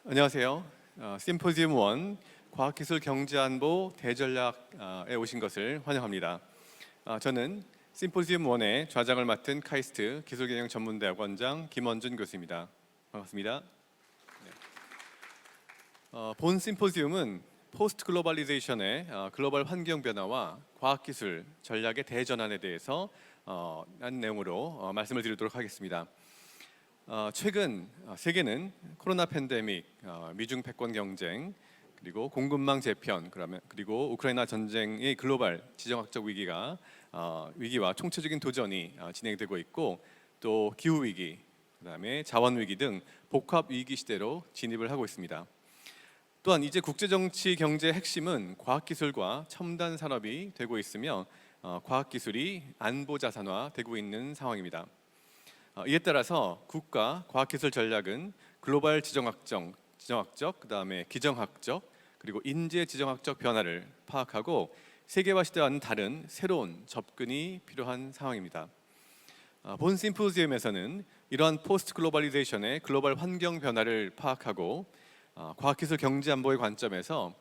안녕하세요. 심포지움 1 과학기술 경제안보 대전략에 오신 것을 환영합니다. 저는 심포지움 1의 좌장을 맡은 카이스트 기술경영 전문대학원장 김원준 교수입니다. 반갑습니다. 네. 본 심포지움은 포스트 글로벌리제이션의 글로벌 환경 변화와 과학기술 전략의 대전환에 대해서 한 내용으로 말씀을 드리도록 하겠습니다. 최근 세계는 코로나 팬데믹, 미중 패권 경쟁, 그리고 공급망 재편, 그리고 우크라이나 전쟁의 글로벌 지정학적 위기와 총체적인 도전이 진행되고 있고, 또 기후 위기, 그다음에 자원 위기 등 복합 위기 시대로 진입을 하고 있습니다. 또한 이제 국제 정치 경제의 핵심은 과학기술과 첨단 산업이 되고 있으며 과학기술이 안보 자산화되고 있는 상황입니다. 이에 따라서 국가 과학기술 전략은 글로벌 지정학적, 그다음에 기정학적, 그리고 인재 지정학적 변화를 파악하고 세계화 시대와는 다른 새로운 접근이 필요한 상황입니다. 본 심포지움에서는 이러한 포스트 글로벌리제이션의 글로벌 환경 변화를 파악하고 과학기술 경제 안보의 관점에서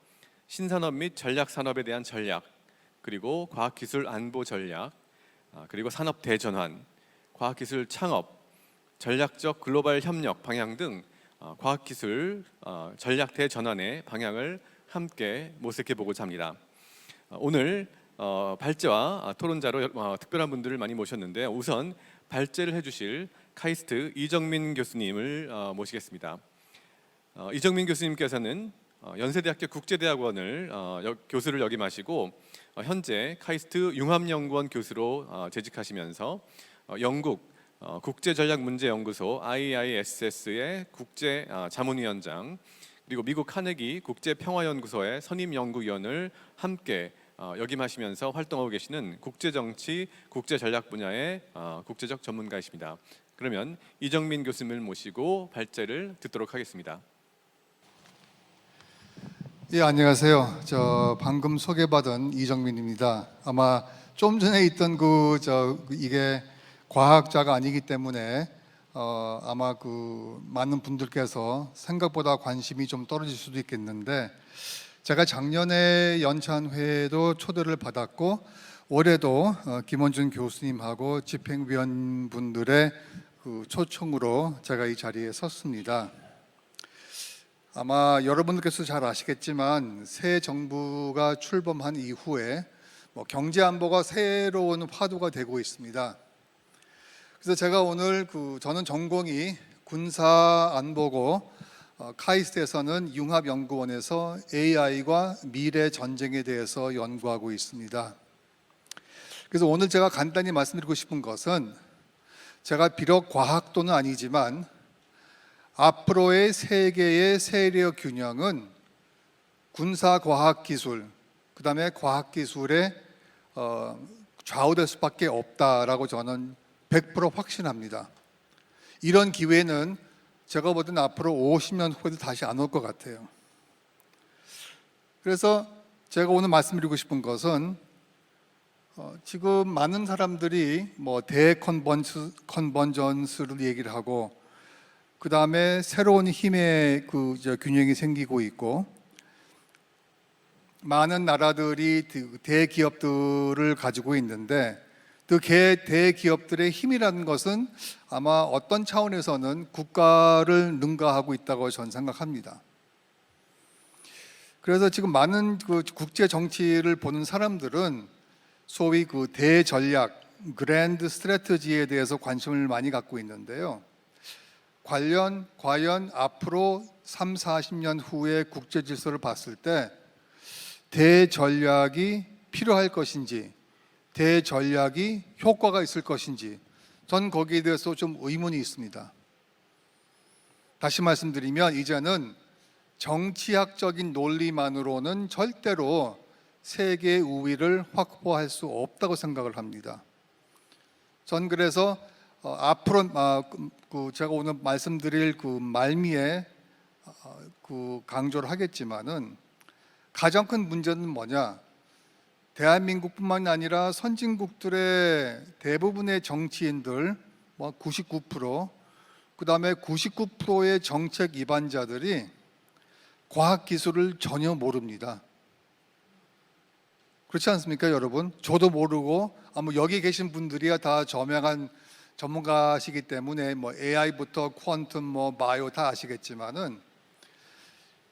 신산업 및 전략 산업에 대한 전략, 그리고 과학기술 안보 전략, 그리고 산업 대전환, 과학기술 창업, 전략적 글로벌 협력 방향 등 과학기술 전략 대전환의 방향을 함께 모색해 보고자 합니다. 오늘 발제와 토론자로 특별한 분들을 많이 모셨는데, 우선 발제를 해주실 카이스트 이정민 교수님을 모시겠습니다. 이정민 교수님께서는 연세대학교 국제대학원을 교수를 역임하시고 현재 카이스트 융합연구원 교수로 재직하시면서 영국 국제전략문제연구소 IISS의 국제 자문위원장, 그리고 미국 카네기 국제평화연구소의 선임연구위원을 함께 역임하시면서 활동하고 계시는 국제정치, 국제전략 분야의 국제적 전문가이십니다. 그러면 이정민 교수님을 모시고 발제를 듣도록 하겠습니다. 예, 안녕하세요. 저 방금 소개받은 이정민입니다. 아마 좀 전에 있던 이게 과학자가 아니기 때문에 아마 많은 분들께서 생각보다 관심이 좀 떨어질 수도 있겠는데, 제가 작년에 연찬회에도 초대를 받았고 올해도 김원준 교수님하고 집행위원분들의 초청으로 제가 이 자리에 섰습니다. 아마 여러분들께서 잘 아시겠지만 새 정부가 출범한 이후에 경제 안보가 새로운 화두가 되고 있습니다. 그래서 제가 오늘 저는 전공이 군사 안보고 카이스트에서는 융합연구원에서 AI과 미래 전쟁에 대해서 연구하고 있습니다. 그래서 오늘 제가 간단히 말씀드리고 싶은 것은, 제가 비록 과학도는 아니지만 앞으로의 세계의 세력 균형은 군사과학기술, 그 다음에 과학기술에 좌우될 수밖에 없다라고 저는 100% 확신합니다. 이런 기회는 제가 보던 앞으로 50년 후에도 다시 안 올 것 같아요. 그래서 제가 오늘 말씀드리고 싶은 것은, 지금 많은 사람들이 대컨버전스를 얘기를 하고, 그 다음에 새로운 힘의 균형이 생기고 있고, 많은 나라들이 대기업들을 가지고 있는데, 대기업들의 힘이라는 것은 아마 어떤 차원에서는 국가를 능가하고 있다고 저는 생각합니다. 그래서 지금 많은 국제 정치를 보는 사람들은 소위 대전략, 그랜드 스트래티지에 대해서 관심을 많이 갖고 있는데요. 과연 앞으로 3, 40년 후의 국제 질서를 봤을 때 대전략이 필요할 것인지, 대전략이 효과가 있을 것인지, 전 거기에 대해서 좀 의문이 있습니다. 다시 말씀드리면, 이제는 정치학적인 논리만으로는 절대로 세계 우위를 확보할 수 없다고 생각을 합니다. 전 그래서 앞으로 제가 오늘 말씀드릴 말미에 강조를 하겠지만은, 가장 큰 문제는 뭐냐? 대한민국뿐만 아니라 선진국들의 대부분의 정치인들 99%, 그 다음에 99%의 정책 입안자들이 과학 기술을 전혀 모릅니다. 그렇지 않습니까, 여러분? 저도 모르고 아마 여기 계신 분들이야 다 저명한 전문가시기 때문에 뭐 AI부터 퀀텀 뭐 바이오 다 아시겠지만은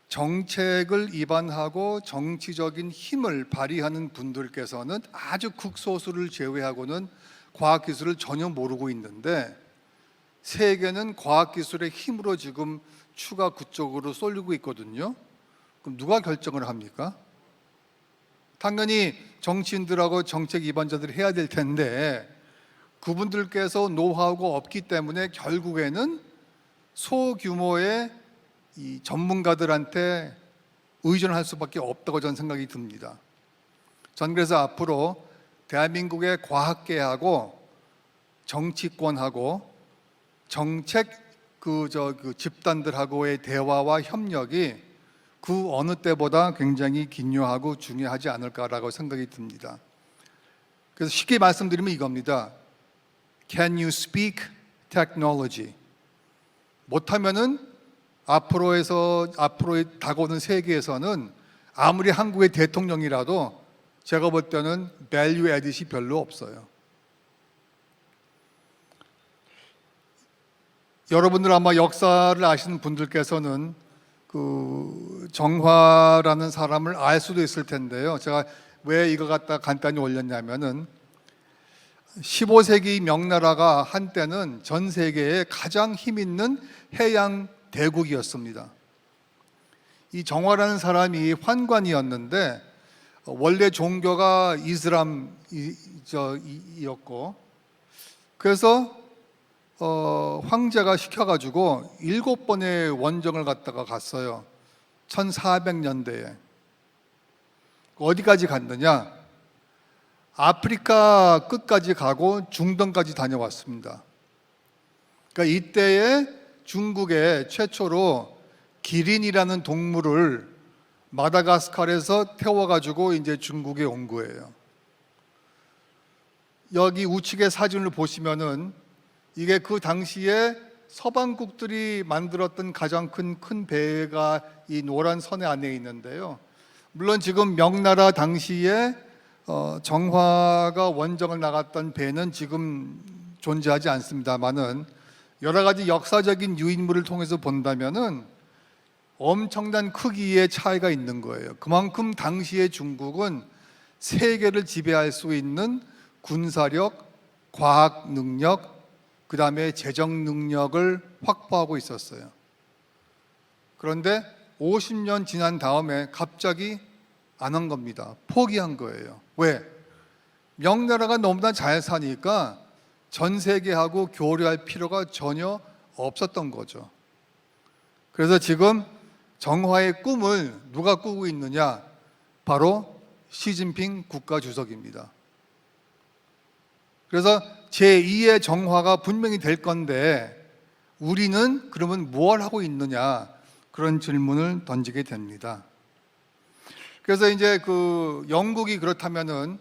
정책을 입안하고 정치적인 힘을 발휘하는 분들께서는 아주 극소수를 제외하고는 과학기술을 전혀 모르고 있는데 세계는 과학기술의 힘으로 지금 추가 그쪽으로 쏠리고 있거든요. 그럼 누가 결정을 합니까? 당연히 정치인들하고 정책 입안자들이 해야 될 텐데 그분들께서 노하우가 없기 때문에 결국에는 소규모의 이 전문가들한테 의존할 수밖에 없다고 저는 생각이 듭니다. 전 그래서 앞으로 대한민국의 과학계하고 정치권하고 정책 그 집단들하고의 대화와 협력이 그 어느 때보다 굉장히 긴요하고 중요하지 않을까라고 생각이 듭니다. 그래서 쉽게 말씀드리면 이겁니다. Can you speak technology? 못하면은 앞으로 다가오는 세계에서는 아무리 한국의 대통령이라도 제가 볼 때는 밸류 에딧이 별로 없어요. 여러분들 아마 역사를 아시는 분들께서는 그 정화라는 사람을 알 수도 있을 텐데요. 제가 왜 이거 갖다 간단히 올렸냐면은 15세기 명나라가 한때는 전 세계에 가장 힘 있는 해양 대국이었습니다. 이 정화라는 사람이 환관이었는데 원래 종교가 이슬람이었고 그래서 황제가 시켜가지고 7번의 원정을 갔다가 갔어요. 1400년대에 어디까지 갔느냐? 아프리카 끝까지 가고 중동까지 다녀왔습니다. 그러니까 이때에 중국에 최초로 기린이라는 동물을 마다가스카르에서 태워가지고 이제 중국에 온 거예요. 여기 우측의 사진을 보시면은 이게 그 당시에 서방국들이 만들었던 가장 큰 배가 이 노란 선에 안에 있는데요. 물론 지금 명나라 당시에 정화가 원정을 나갔던 배는 지금 존재하지 않습니다만은 여러 가지 역사적인 유인물을 통해서 본다면은 엄청난 크기의 차이가 있는 거예요. 그만큼 당시의 중국은 세계를 지배할 수 있는 군사력, 과학 능력, 그 다음에 재정 능력을 확보하고 있었어요. 그런데 50년 지난 다음에 갑자기 안 한 겁니다. 포기한 거예요. 왜? 명나라가 너무나 잘 사니까 전 세계하고 교류할 필요가 전혀 없었던 거죠. 그래서 지금 정화의 꿈을 누가 꾸고 있느냐? 바로 시진핑 국가주석입니다. 그래서 제2의 정화가 분명히 될 건데 우리는 그러면 뭘 하고 있느냐? 그런 질문을 던지게 됩니다. 그래서 이제 그 영국이 그렇다면은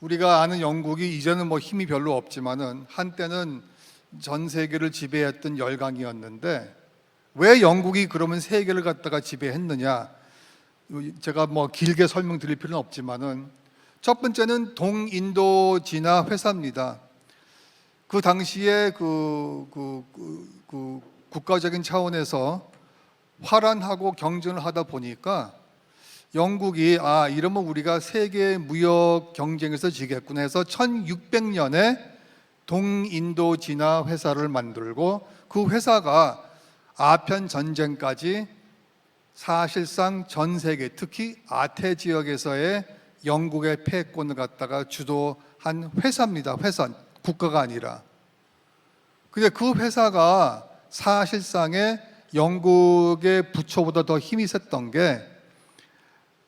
우리가 아는 영국이 이제는 뭐 힘이 별로 없지만은 한때는 전 세계를 지배했던 열강이었는데 왜 영국이 그러면 세계를 갖다가 지배했느냐? 제가 뭐 길게 설명드릴 필요는 없지만은 첫 번째는 동인도진화 회사입니다. 그 당시에 국가적인 차원에서 화란하고 경쟁을 하다 보니까 영국이 이러면 우리가 세계 무역 경쟁에서 지겠구나 해서 1600년에 동인도진화 회사를 만들고 그 회사가 아편 전쟁까지 사실상 전 세계 특히 아태 지역에서의 영국의 패권을 갖다가 주도한 회사입니다. 회사, 국가가 아니라. 근데 그 회사가 사실상의 영국의 부처보다 더 힘이 셌던 게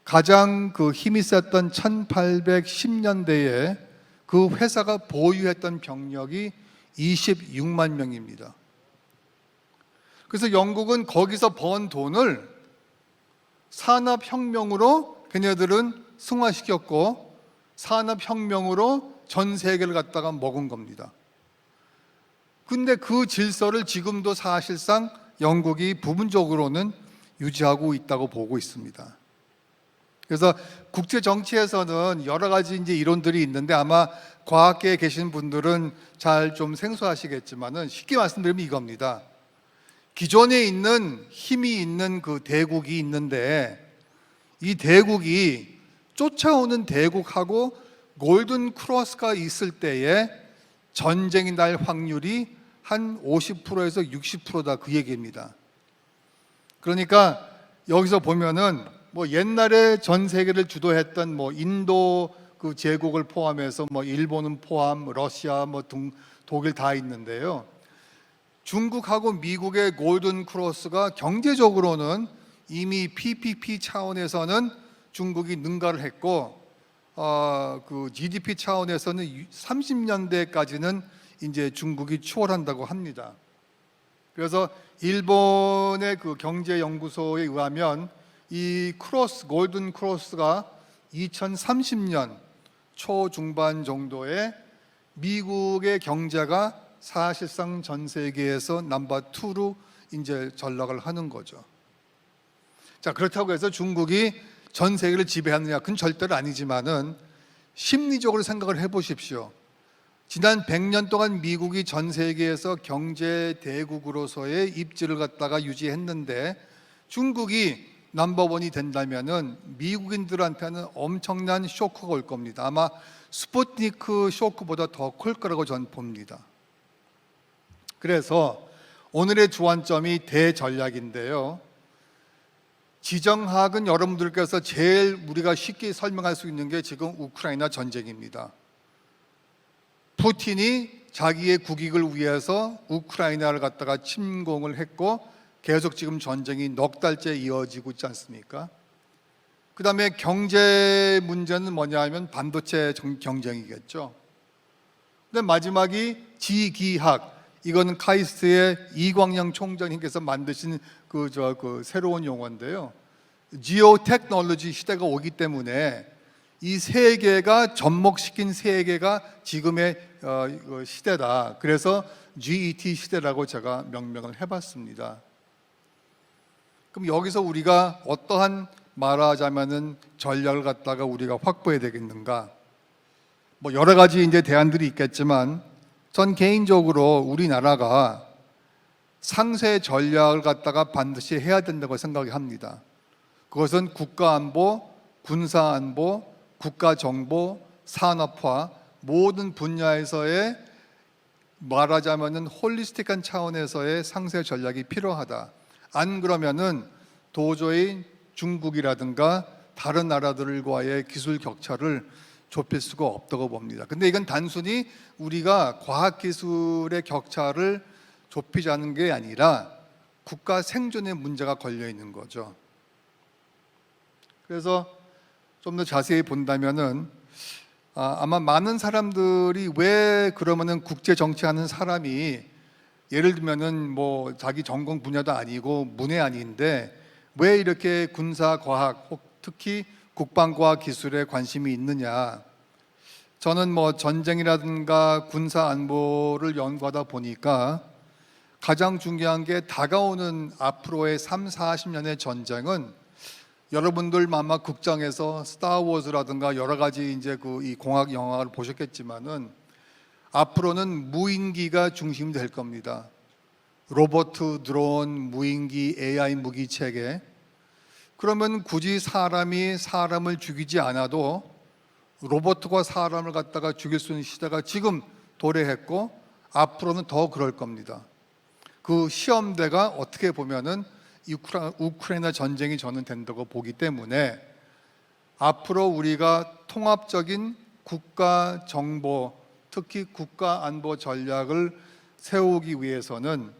가장 그 힘이 셌던 1810년대에 그 회사가 보유했던 병력이 26만 명입니다. 그래서 영국은 거기서 번 돈을 산업혁명으로 걔네들은 승화시켰고 산업혁명으로 전 세계를 갖다가 먹은 겁니다. 근데 그 질서를 지금도 사실상 영국이 부분적으로는 유지하고 있다고 보고 있습니다. 그래서 국제 정치에서는 여러 가지 이제 이론들이 있는데 아마 과학계에 계신 분들은 잘 좀 생소하시겠지만은 쉽게 말씀드리면 이겁니다. 기존에 있는 힘이 있는 그 대국이 있는데 이 대국이 쫓아오는 대국하고 골든 크로스가 있을 때에 전쟁이 날 확률이 한 50%에서 60%다 그 얘기입니다. 그러니까 여기서 보면은 뭐 옛날에 전 세계를 주도했던 뭐 인도 그 제국을 포함해서 뭐 일본은 포함, 러시아, 뭐 독일 다 있는데요. 중국하고 미국의 골든 크로스가 경제적으로는 이미 PPP 차원에서는 중국이 능가를 했고, 그 GDP 차원에서는 30년대까지는 이제 중국이 추월한다고 합니다. 그래서 일본의 그 경제연구소에 의하면 이 골든 크로스가 2030년 초중반 정도에 미국의 경제가 사실상 전 세계에서 넘버 2로 이제 전락을 하는 거죠. 자, 그렇다고 해서 중국이 전 세계를 지배하느냐? 그건 절대로 아니지만은 심리적으로 생각을 해보십시오. 지난 100년 동안 미국이 전 세계에서 경제 대국으로서의 입지를 갖다가 유지했는데 중국이 넘버원이 된다면은 미국인들한테는 엄청난 쇼크가 올 겁니다. 아마 스푸트니크 쇼크보다 더 클 거라고 저는 봅니다. 그래서 오늘의 주안점이 대전략인데요. 지정학은 여러분들께서 제일 우리가 쉽게 설명할 수 있는 게 지금 우크라이나 전쟁입니다. 푸틴이 자기의 국익을 위해서 우크라이나를 갖다가 침공을 했고 계속 지금 전쟁이 넉 달째 이어지고 있지 않습니까? 그 다음에 경제 문제는 뭐냐 하면 반도체 경쟁이겠죠. 근데 마지막이 지기학, 이거는 카이스트의 이광영 총장님께서 만드신 그 새로운 용어인데요. 지오 테크놀로지 시대가 오기 때문에 이 세 개가 접목시킨 세 개가 지금의 시대다. 그래서 GET 시대라고 제가 명명을 해봤습니다. 그럼 여기서 우리가 어떠한 말하자면은 전략을 갖다가 우리가 확보해야 되겠는가? 뭐 여러 가지 이제 대안들이 있겠지만 전 개인적으로 우리나라가 상세 전략을 갖다가 반드시 해야 된다고 생각합니다. 그것은 국가안보, 군사안보, 국가정보, 산업화 모든 분야에서의 말하자면은 홀리스틱한 차원에서의 상세 전략이 필요하다. 안 그러면은 도저히 중국이라든가 다른 나라들과의 기술 격차를 좁힐 수가 없다고 봅니다. 근데 이건 단순히 우리가 과학기술의 격차를 좁히자는 게 아니라 국가 생존의 문제가 걸려 있는 거죠. 그래서 좀 더 자세히 본다면은 아마 많은 사람들이 왜 그러면은 국제 정치하는 사람이 예를 들면은 뭐 자기 전공 분야도 아니고 문외한인데 왜 이렇게 군사 과학 특히 국방과학 기술에 관심이 있느냐? 저는 뭐 전쟁이라든가 군사 안보를 연구하다 보니까 가장 중요한 게 다가오는 앞으로의 3, 40년의 전쟁은 여러분들 아마 극장에서 스타워즈라든가 여러 가지 이제 이 공학 영화를 보셨겠지만은 앞으로는 무인기가 중심이 될 겁니다. 로봇, 드론, 무인기, AI 무기 체계. 그러면 굳이 사람이 사람을 죽이지 않아도 로봇과 사람을 갖다가 죽일 수 있는 시대가 지금 도래했고 앞으로는 더 그럴 겁니다. 그 시험대가 어떻게 보면은 우크라이나 전쟁이 저는 된다고 보기 때문에 앞으로 우리가 통합적인 국가 정보, 특히 국가 안보 전략을 세우기 위해서는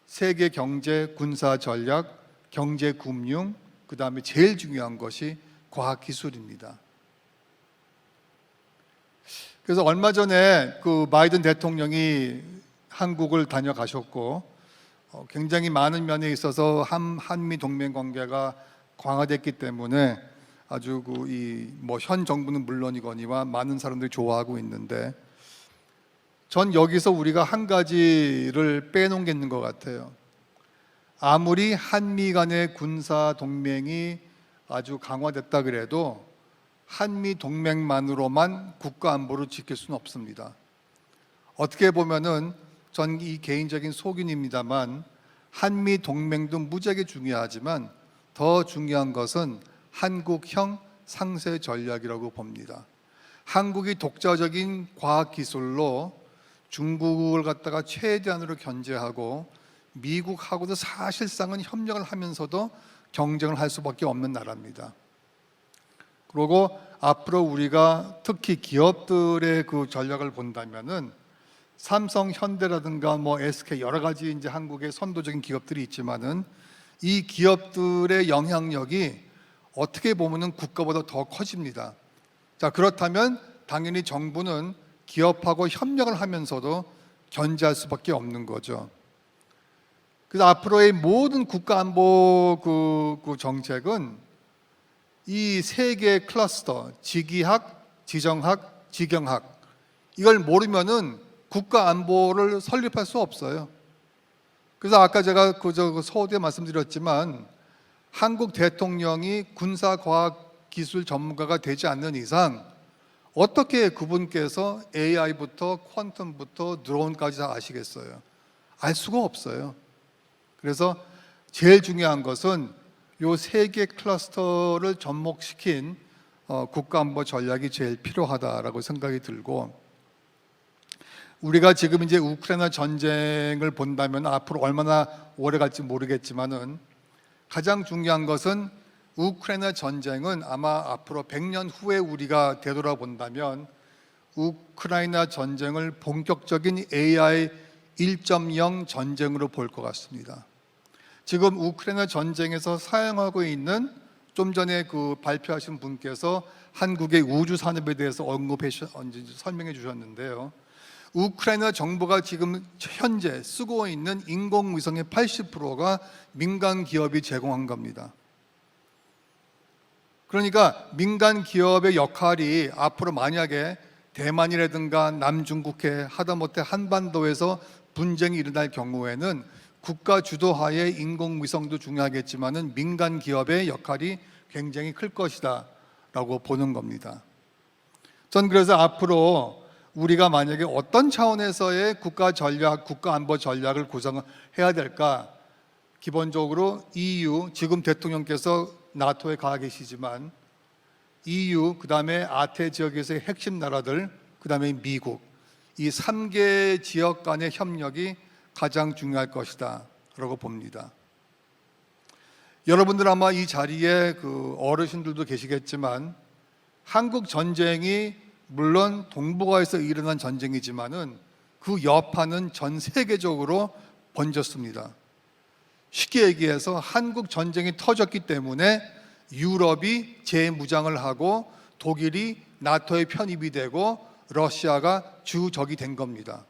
세계 경제 군사 전략, 경제 금융, 그 다음에 제일 중요한 것이 과학 기술입니다. 그래서 얼마 전에 그 바이든 대통령이 한국을 다녀가셨고 굉장히 많은 면에 있어서 한미 동맹 관계가 강화됐기 때문에 아주 현 정부는 물론이거니와 많은 사람들이 좋아하고 있는데 전 여기서 우리가 한 가지를 빼놓은 게 있는 것 같아요. 아무리 한미 간의 군사 동맹이 아주 강화됐다 그래도 한미 동맹만으로만 국가 안보를 지킬 수는 없습니다. 어떻게 보면은 전 이 개인적인 소견입니다만 한미 동맹도 무지하게 중요하지만 더 중요한 것은 한국형 상세 전략이라고 봅니다. 한국이 독자적인 과학 기술로 중국을 갖다가 최대한으로 견제하고 미국하고도 사실상은 협력을 하면서도 경쟁을 할 수밖에 없는 나라입니다. 그리고 앞으로 우리가 특히 기업들의 그 전략을 본다면은 삼성, 현대라든가 뭐 SK 여러 가지 이제 한국의 선도적인 기업들이 있지만은 이 기업들의 영향력이 어떻게 보면은 국가보다 더 커집니다. 자, 그렇다면 당연히 정부는 기업하고 협력을 하면서도 견제할 수밖에 없는 거죠. 그래서 앞으로의 모든 국가 안보 그 정책은 이 세 개의 클러스터, 지기학, 지정학, 지경학 이걸 모르면은 국가 안보를 설립할 수 없어요. 그래서 아까 제가 그 서두에 말씀드렸지만 한국 대통령이 군사과학기술 전문가가 되지 않는 이상 어떻게 그분께서 AI부터 퀀텀부터 드론까지 다 아시겠어요? 알 수가 없어요. 그래서 제일 중요한 것은 요 세 개 클러스터를 접목시킨 국가안보 전략이 제일 필요하다라고 생각이 들고, 우리가 지금 이제 우크라이나 전쟁을 본다면 앞으로 얼마나 오래 갈지 모르겠지만은 가장 중요한 것은 우크라이나 전쟁은 아마 앞으로 100년 후에 우리가 되돌아본다면 우크라이나 전쟁을 본격적인 AI 1.0 전쟁으로 볼 것 같습니다. 지금 우크라이나 전쟁에서 사용하고 있는, 좀 전에 그 발표하신 분께서 한국의 우주 산업에 대해서 설명해 주셨는데요. 우크라이나 정부가 지금 현재 쓰고 있는 인공위성의 80%가 민간 기업이 제공한 겁니다. 그러니까 민간 기업의 역할이 앞으로 만약에 대만이라든가 남중국해 하다못해 한반도에서 분쟁이 일어날 경우에는 국가 주도하에 인공위성도 중요하겠지만은 민간 기업의 역할이 굉장히 클 것이다 라고 보는 겁니다. 전 그래서 앞으로 우리가 만약에 어떤 차원에서의 국가 전략, 국가 안보 전략을 구성해야 될까? 기본적으로 EU, 지금 대통령께서 나토에 가 계시지만 EU, 그 다음에 아태 지역에서의 핵심 나라들, 그 다음에 미국, 이 3개 지역 간의 협력이 가장 중요할 것이다 라고 봅니다. 여러분들 아마 이 자리에 그 어르신들도 계시겠지만 한국 전쟁이 물론 동북아에서 일어난 전쟁이지만은 그 여파는 전 세계적으로 번졌습니다. 쉽게 얘기해서 한국 전쟁이 터졌기 때문에 유럽이 재무장을 하고 독일이 나토에 편입이 되고 러시아가 주적이 된 겁니다.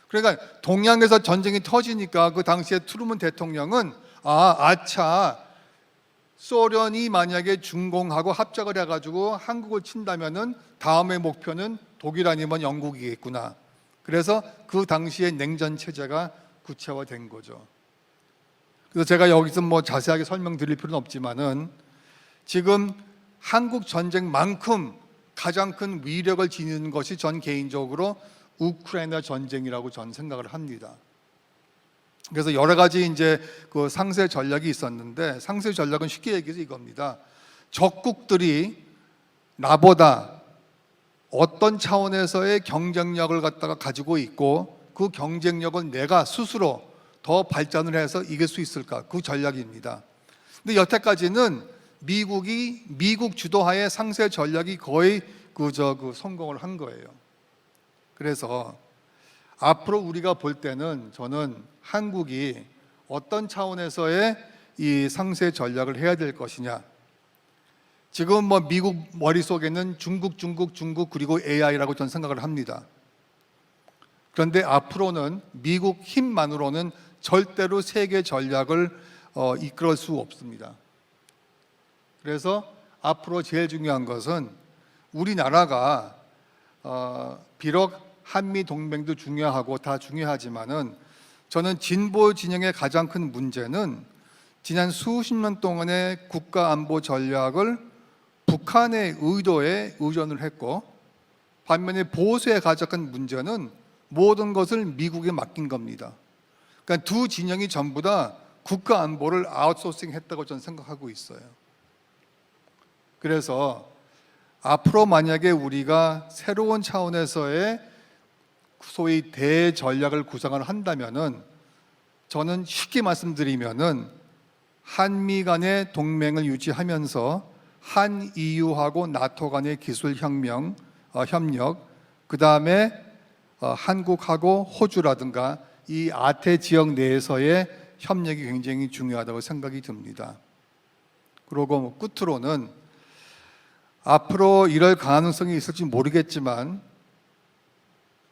그러니까 동양에서 전쟁이 터지니까 그 당시에 트루먼 대통령은 아차, 소련이 만약에 준공하고 합작을 해가지고 한국을 친다면은 다음의 목표는 독일 아니면 영국이겠구나. 그래서 그 당시에 냉전 체제가 구체화된 거죠. 그래서 제가 여기서 뭐 자세하게 설명드릴 필요는 없지만은 지금 한국 전쟁만큼 가장 큰 위력을 지니는 것이 전 개인적으로 우크라이나 전쟁이라고 전 생각을 합니다. 그래서 여러 가지 이제 그 상세 전략이 있었는데 상세 전략은 쉽게 얘기해서 이겁니다. 적국들이 나보다 어떤 차원에서의 경쟁력을 갖다가 가지고 있고 그 경쟁력을 내가 스스로 더 발전을 해서 이길 수 있을까? 그 전략입니다. 근데 여태까지는 미국 주도하에 상세 전략이 거의 성공을 한 거예요. 그래서 앞으로 우리가 볼 때는 저는 한국이 어떤 차원에서의 이 상세 전략을 해야 될 것이냐. 지금 뭐 미국 머릿속에는 중국 그리고 AI라고 저는 생각을 합니다. 그런데 앞으로는 미국 힘만으로는 절대로 세계 전략을 이끌어갈 수 없습니다. 그래서 앞으로 제일 중요한 것은 우리나라가 비록 한미 동맹도 중요하고 다 중요하지만은 저는 진보 진영의 가장 큰 문제는 지난 수십 년 동안의 국가 안보 전략을 북한의 의도에 의존을 했고, 반면에 보수의 가장 큰 문제는 모든 것을 미국에 맡긴 겁니다. 그러니까 두 진영이 전부 다 국가 안보를 아웃소싱했다고 저는 생각하고 있어요. 그래서 앞으로 만약에 우리가 새로운 차원에서의 소위 대전략을 구상을 한다면은, 저는 쉽게 말씀드리면은 한미 간의 동맹을 유지하면서 한EU하고 나토 간의 기술 협력, 그 다음에 한국하고 호주라든가 이 아태 지역 내에서의 협력이 굉장히 중요하다고 생각이 듭니다. 그리고 끝으로는 앞으로 이럴 가능성이 있을지 모르겠지만,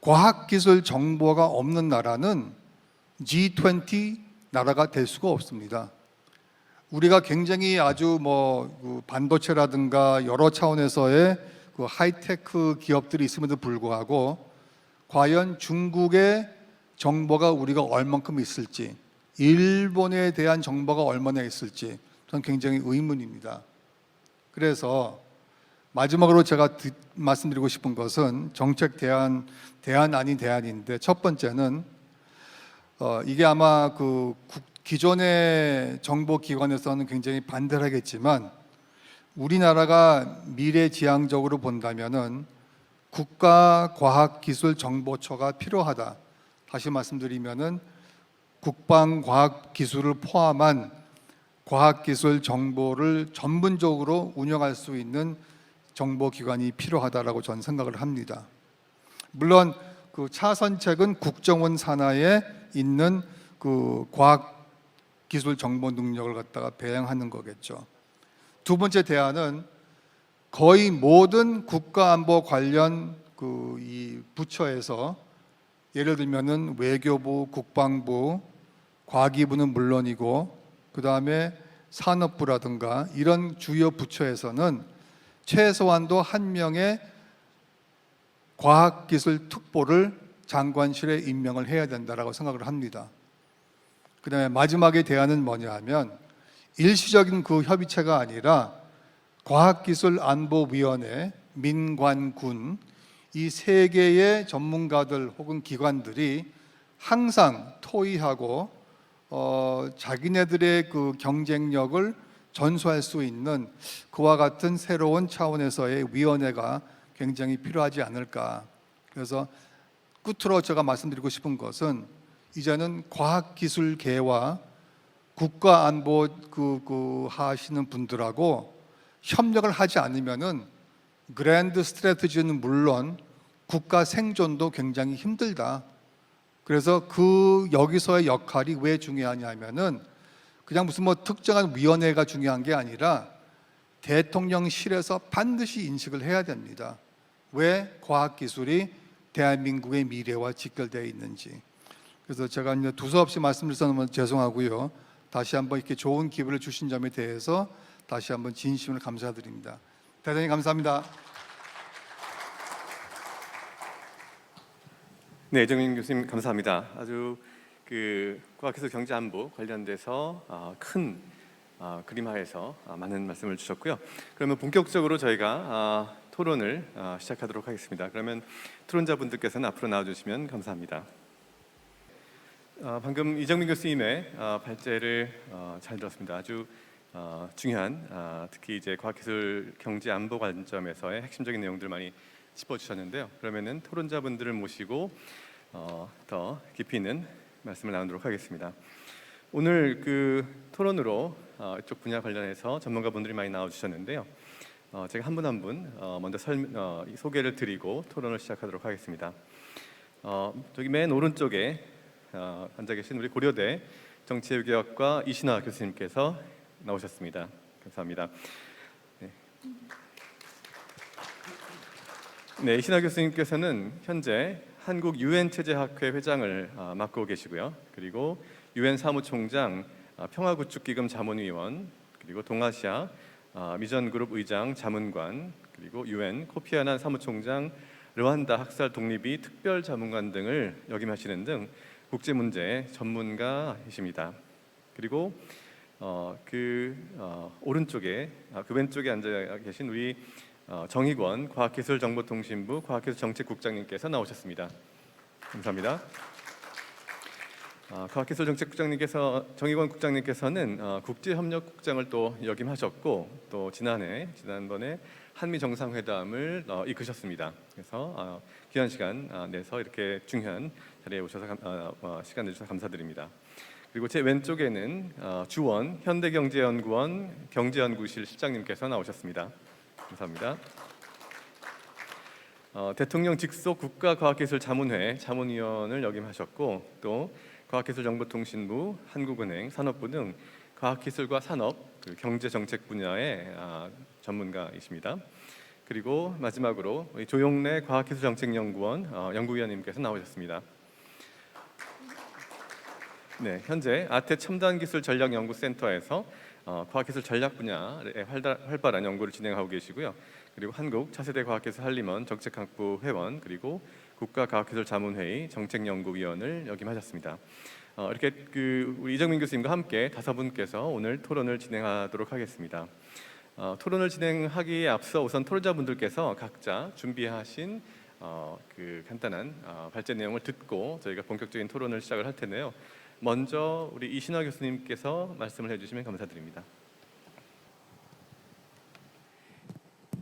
과학기술 정보가 없는 나라는 G20 나라가 될 수가 없습니다. 우리가 굉장히 아주 반도체라든가 여러 차원에서의 하이테크 기업들이 있음에도 불구하고, 과연 중국의 정보가 우리가 얼만큼 있을지, 일본에 대한 정보가 얼마나 있을지 저는 굉장히 의문입니다. 그래서 마지막으로 제가 말씀드리고 싶은 것은 정책 대안 아닌 대안인데, 첫 번째는 이게 아마 기존의 정보기관에서는 굉장히 반대를 하겠지만, 우리나라가 미래지향적으로 본다면은 국가과학기술정보처가 필요하다. 다시 말씀드리면은 국방과학기술을 포함한 과학기술 정보를 전문적으로 운영할 수 있는 정보기관이 필요하다라고 저는 생각을 합니다. 물론 그 차선책은 국정원 산하에 있는 그 과학기술 정보 능력을 갖다가 배양하는 거겠죠. 두 번째 대안은 거의 모든 국가안보 관련 이 부처에서, 예를 들면은 외교부, 국방부, 과기부는 물론이고, 그 다음에 산업부라든가 이런 주요 부처에서는 최소한도 한 명의 과학기술 특보를 장관실에 임명을 해야 된다라고 생각을 합니다. 그 다음에 마지막에 대안은 뭐냐 하면, 일시적인 그 협의체가 아니라 과학기술안보위원회, 민관군, 이 세 개의 전문가들 혹은 기관들이 항상 토의하고 자기네들의 그 경쟁력을 전수할 수 있는 그와 같은 새로운 차원에서의 위원회가 굉장히 필요하지 않을까. 그래서 끝으로 제가 말씀드리고 싶은 것은, 이제는 과학기술계와 국가안보 하시는 분들하고 협력을 하지 않으면은 그랜드 스트래티지는 물론 국가 생존도 굉장히 힘들다. 그래서 여기서의 역할이 왜 중요하냐면은, 그냥 무슨 특정한 위원회가 중요한 게 아니라 대통령실에서 반드시 인식을 해야 됩니다. 왜 과학기술이 대한민국의 미래와 직결되어 있는지. 그래서 제가 이제 두서없이 말씀드려서 죄송하고요. 다시 한번 이렇게 좋은 기회를 주신 점에 대해서 다시 한번 진심으로 감사드립니다. 대단히 감사합니다. 네, 이정민 교수님 감사합니다. 아주 과학기술 경제안보 관련돼서 큰 그림하에서 많은 말씀을 주셨고요. 그러면 본격적으로 저희가 토론을 시작하도록 하겠습니다. 그러면 토론자분들께서는 앞으로 나와주시면 감사합니다. 방금 이정민 교수님의 발제를 잘 들었습니다. 아주 중요한, 특히 이제 과학기술 경제안보 관점에서의 핵심적인 내용들 많이 짚어주셨는데요. 그러면은 토론자분들을 모시고 더 깊이 있는 말씀을 나누도록 하겠습니다. 오늘 토론으로 이쪽 분야 관련해서 전문가분들이 많이 나와주셨는데요. 제가 한 분 한 분 먼저 소개를 드리고 토론을 시작하도록 하겠습니다. 저기 맨 오른쪽에 앉아 계신 우리 고려대 정치외교학과 이신화 교수님께서 나오셨습니다. 감사합니다. 네, 이신화 교수님께서는 현재 한국 유엔 체제학회 회장을 맡고 계시고요. 그리고 유엔 사무총장, 평화구축기금 자문위원, 그리고 동아시아 미전그룹 의장 자문관, 그리고 유엔 코피 아난 사무총장 르완다 학살 독립이 특별 자문관 등을 역임하시는 등 국제 문제 전문가이십니다. 그리고 오른쪽에 그 왼쪽에 앉아 계신 우리 정익원 과학기술정보통신부 과학기술정책국장님께서 나오셨습니다. 감사합니다. 과학기술정책국장님께서 정익원 국장님께서는 국제협력국장을 또 역임하셨고 또 지난번에 한미 정상회담을 이끄셨습니다. 그래서 귀한 시간 내서 이렇게 중요한 자리에 오셔서 시간 내주셔서 감사드립니다. 그리고 제 왼쪽에는 주원 현대경제연구원 경제연구실 실장님께서 나오셨습니다. 감사합니다. 대통령 직속 국가과학기술자문회 자문위원을 역임하셨고 또 과학기술정보통신부, 한국은행, 산업부 등 과학기술과 산업, 경제정책 분야의 전문가이십니다. 그리고 마지막으로 조용래 과학기술정책연구원 연구위원님께서 나오셨습니다. 네, 현재 아태 첨단기술전략연구센터에서 과학기술 전략 분야에 활발한 연구를 진행하고 계시고요. 그리고 한국 차세대 과학기술 한림원 정책학부 회원 그리고 국가과학기술자문회의 정책연구위원을 역임하셨습니다. 이렇게 우리 이정민 교수님과 함께 5분께서 오늘 토론을 진행하도록 하겠습니다. 토론을 진행하기에 앞서 우선 토론자분들께서 각자 준비하신 간단한 발제 내용을 듣고 저희가 본격적인 토론을 시작을 할 텐데요. 먼저 우리 이신화 교수님께서 말씀을 해주시면 감사드립니다.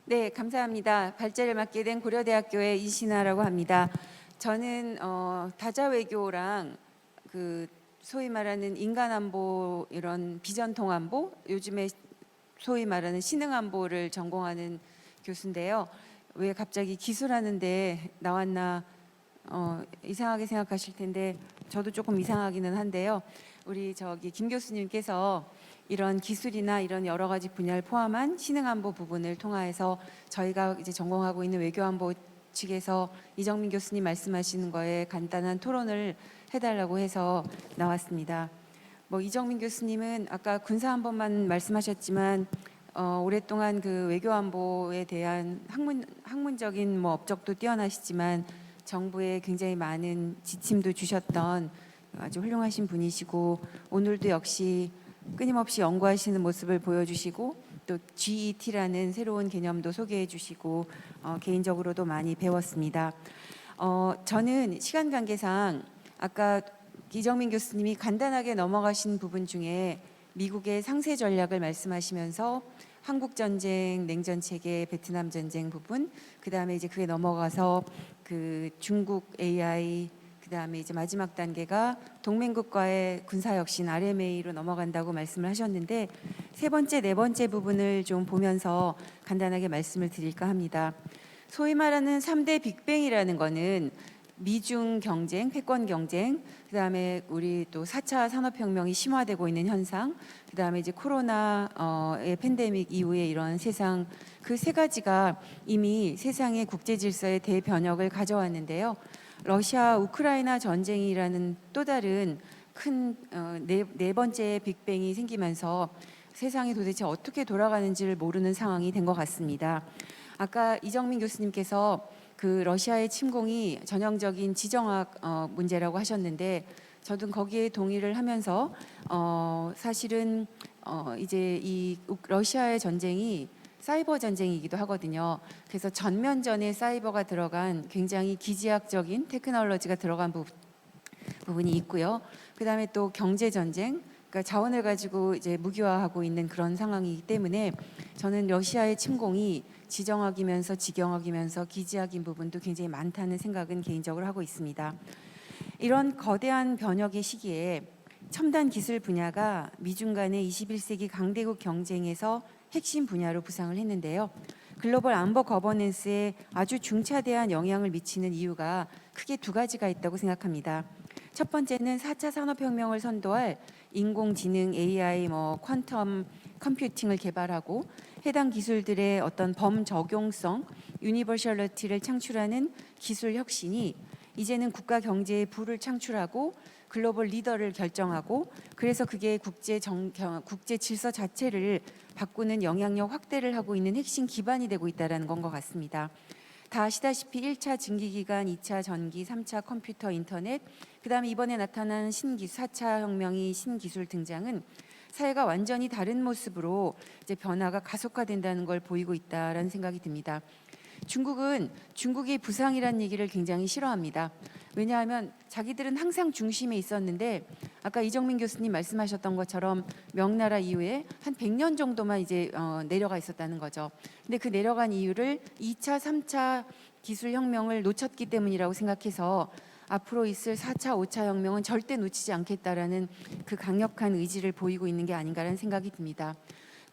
네, 감사합니다. 발제를 맡게 된 고려대학교의 이신화라고 합니다. 저는 다자외교랑 소위 말하는 인간안보 이런 비전통안보, 요즘에 소위 말하는 신흥안보를 전공하는 교수인데요. 왜 갑자기 기술하는데 나왔나 이상하게 생각하실 텐데 저도 조금 이상하기는 한데요. 우리 김 교수님께서 이런 기술이나 이런 여러 가지 분야를 포함한 신흥안보 부분을 통해서 저희가 이제 전공하고 있는 외교안보 측에서 이정민 교수님 말씀하시는 거에 간단한 토론을 해달라고 해서 나왔습니다. 이정민 교수님은 아까 군사안보만 말씀하셨지만 오랫동안 외교안보에 대한 학문적인 업적도 뛰어나시지만 정부에 굉장히 많은 지침도 주셨던 아주 훌륭하신 분이시고 오늘도 역시 끊임없이 연구하시는 모습을 보여주시고 또 GET라는 새로운 개념도 소개해 주시고 개인적으로도 많이 배웠습니다. 저는 시간 관계상 아까 이정민 교수님이 간단하게 넘어가신 부분 중에 미국의 상세 전략을 말씀하시면서 한국 전쟁, 냉전 체계, 베트남 전쟁 부분, 그다음에 이제 그게 넘어가서 중국 AI, 그다음에 이제 마지막 단계가 동맹국과의 군사혁신 RMA로 넘어간다고 말씀을 하셨는데 세 번째, 네 번째 부분을 좀 보면서 간단하게 말씀을 드릴까 합니다. 소위 말하는 3대 빅뱅이라는 거는 미중 경쟁, 패권 경쟁, 그다음에 우리 또 4차 산업혁명이 심화되고 있는 현상, 그다음에 이제 코로나의 팬데믹 이후에 이런 세상 그 세 가지가 이미 세상의 국제 질서의 대변혁을 가져왔는데요. 러시아 우크라이나 전쟁이라는 또 다른 큰 네 번째 빅뱅이 생기면서 세상이 도대체 어떻게 돌아가는지를 모르는 상황이 된 것 같습니다. 아까 이정민 교수님께서 러시아의 침공이 전형적인 지정학 문제라고 하셨는데 저도 거기에 동의를 하면서 사실은 이제 이 러시아의 전쟁이 사이버 전쟁이기도 하거든요. 그래서 전면전에 사이버가 들어간 굉장히 기지학적인 테크놀로지가 들어간 부분이 있고요. 그다음에 또 경제 전쟁, 그러니까 자원을 가지고 이제 무기화하고 있는 그런 상황이기 때문에 저는 러시아의 침공이 지정학이면서 지경학이면서 기지학인 부분도 굉장히 많다는 생각은 개인적으로 하고 있습니다. 이런 거대한 변혁의 시기에 첨단 기술 분야가 미중 간의 21세기 강대국 경쟁에서 핵심 분야로 부상을 했는데요. 글로벌 안보 거버넌스에 아주 중차대한 영향을 미치는 이유가 크게 두 가지가 있다고 생각합니다. 첫 번째는 4차 산업혁명을 선도할 인공지능, AI, 퀀텀 컴퓨팅을 개발하고 해당 기술들의 어떤 범적용성, 유니버셜리티를 창출하는 기술 혁신이 이제는 국가 경제의 부를 창출하고 글로벌 리더를 결정하고 그래서 그게 국제 질서 자체를 바꾸는 영향력 확대를 하고 있는 핵심 기반이 되고 있다는 건 것 같습니다. 다 아시다시피 1차 증기기관, 2차 전기, 3차 컴퓨터 인터넷, 그다음에 이번에 나타난 신기술, 4차 혁명이 신기술 등장은 사회가 완전히 다른 모습으로 이제 변화가 가속화된다는 걸 보이고 있다라는 생각이 듭니다. 중국은 중국이 부상이라는 얘기를 굉장히 싫어합니다. 왜냐하면 자기들은 항상 중심에 있었는데 아까 이정민 교수님 말씀하셨던 것처럼 명나라 이후에 한 100년 정도만 이제 내려가 있었다는 거죠. 근데 그 내려간 이유를 2차, 3차 기술 혁명을 놓쳤기 때문이라고 생각해서 앞으로 있을 4차, 5차 혁명은 절대 놓치지 않겠다라는 그 강력한 의지를 보이고 있는 게 아닌가라는 생각이 듭니다.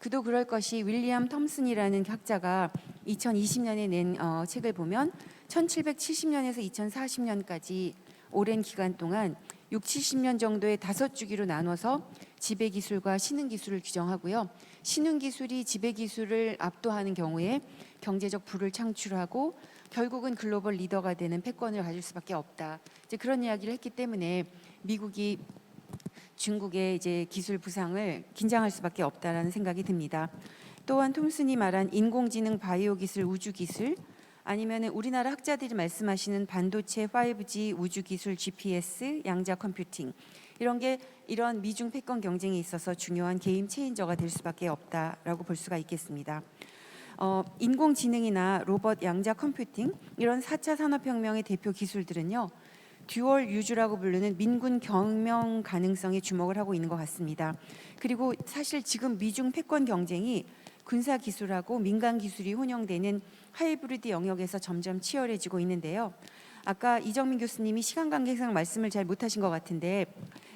그도 그럴 것이 윌리엄 톰슨이라는 학자가 2020년에 낸 책을 보면 1770년에서 2040년까지 오랜 기간 동안 6, 70년 정도의 5주기로 나눠서 지배기술과 신흥기술을 규정하고요. 신흥기술이 지배기술을 압도하는 경우에 경제적 부를 창출하고 결국은 글로벌 리더가 되는 패권을 가질 수밖에 없다. 이제 그런 이야기를 했기 때문에 미국이 중국의 이제 기술 부상을 긴장할 수밖에 없다라는 생각이 듭니다. 또한 톰슨이 말한 인공지능, 바이오 기술, 우주 기술, 아니면 우리나라 학자들이 말씀하시는 반도체, 5G, 우주 기술, GPS, 양자 컴퓨팅 이런 미중 패권 경쟁에 있어서 중요한 게임 체인저가 될 수밖에 없다라고 볼 수가 있겠습니다. 인공지능이나 로봇, 양자 컴퓨팅 이런 4차 산업혁명의 대표 기술들은요. 듀얼 유즈라고 부르는 민군 경영 가능성에 주목을 하고 있는 것 같습니다. 그리고 사실 지금 미중 패권 경쟁이 군사 기술하고 민간 기술이 혼용되는 하이브리드 영역에서 점점 치열해지고 있는데요. 아까 이정민 교수님이 시간 관계상 말씀을 잘 못하신 것 같은데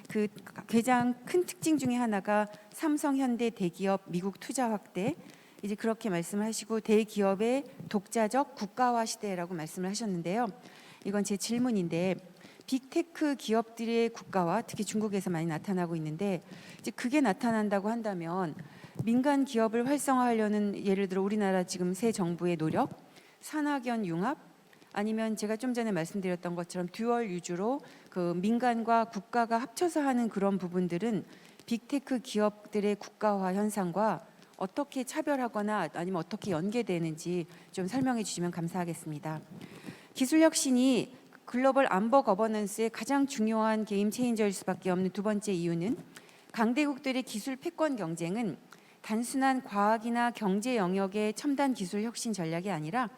그 가장 큰 특징 중에 하나가 삼성, 현대, 대기업, 미국 투자 확대 이제 그렇게 말씀을 하시고 대기업의 독자적 국가화 시대라고 말씀을 하셨는데요. 이건 제 질문인데 빅테크 기업들의 국가화 특히 중국에서 많이 나타나고 있는데 이제 그게 나타난다고 한다면 민간 기업을 활성화하려는 예를 들어 우리나라 지금 새 정부의 노력, 산학연 융합 아니면 제가 좀 전에 말씀드렸던 것처럼 듀얼 유즈로 그 민간과 국가가 합쳐서 하는 그런 부분들은 빅테크 기업들의 국가화 현상과 어떻게 차별하거나 아니면 어떻게 연계되는지 좀 설명해 주시면 감사하겠습니다. 기술 혁신이 글로벌 안보 거버넌스의 가장 중요한 게임 체인저일 수밖에 없는 두 번째 이유는 강대국들의 기술 패권 경쟁은 단순한 과학이나 경제 영역의 첨단 기술 혁신 전략이 아니라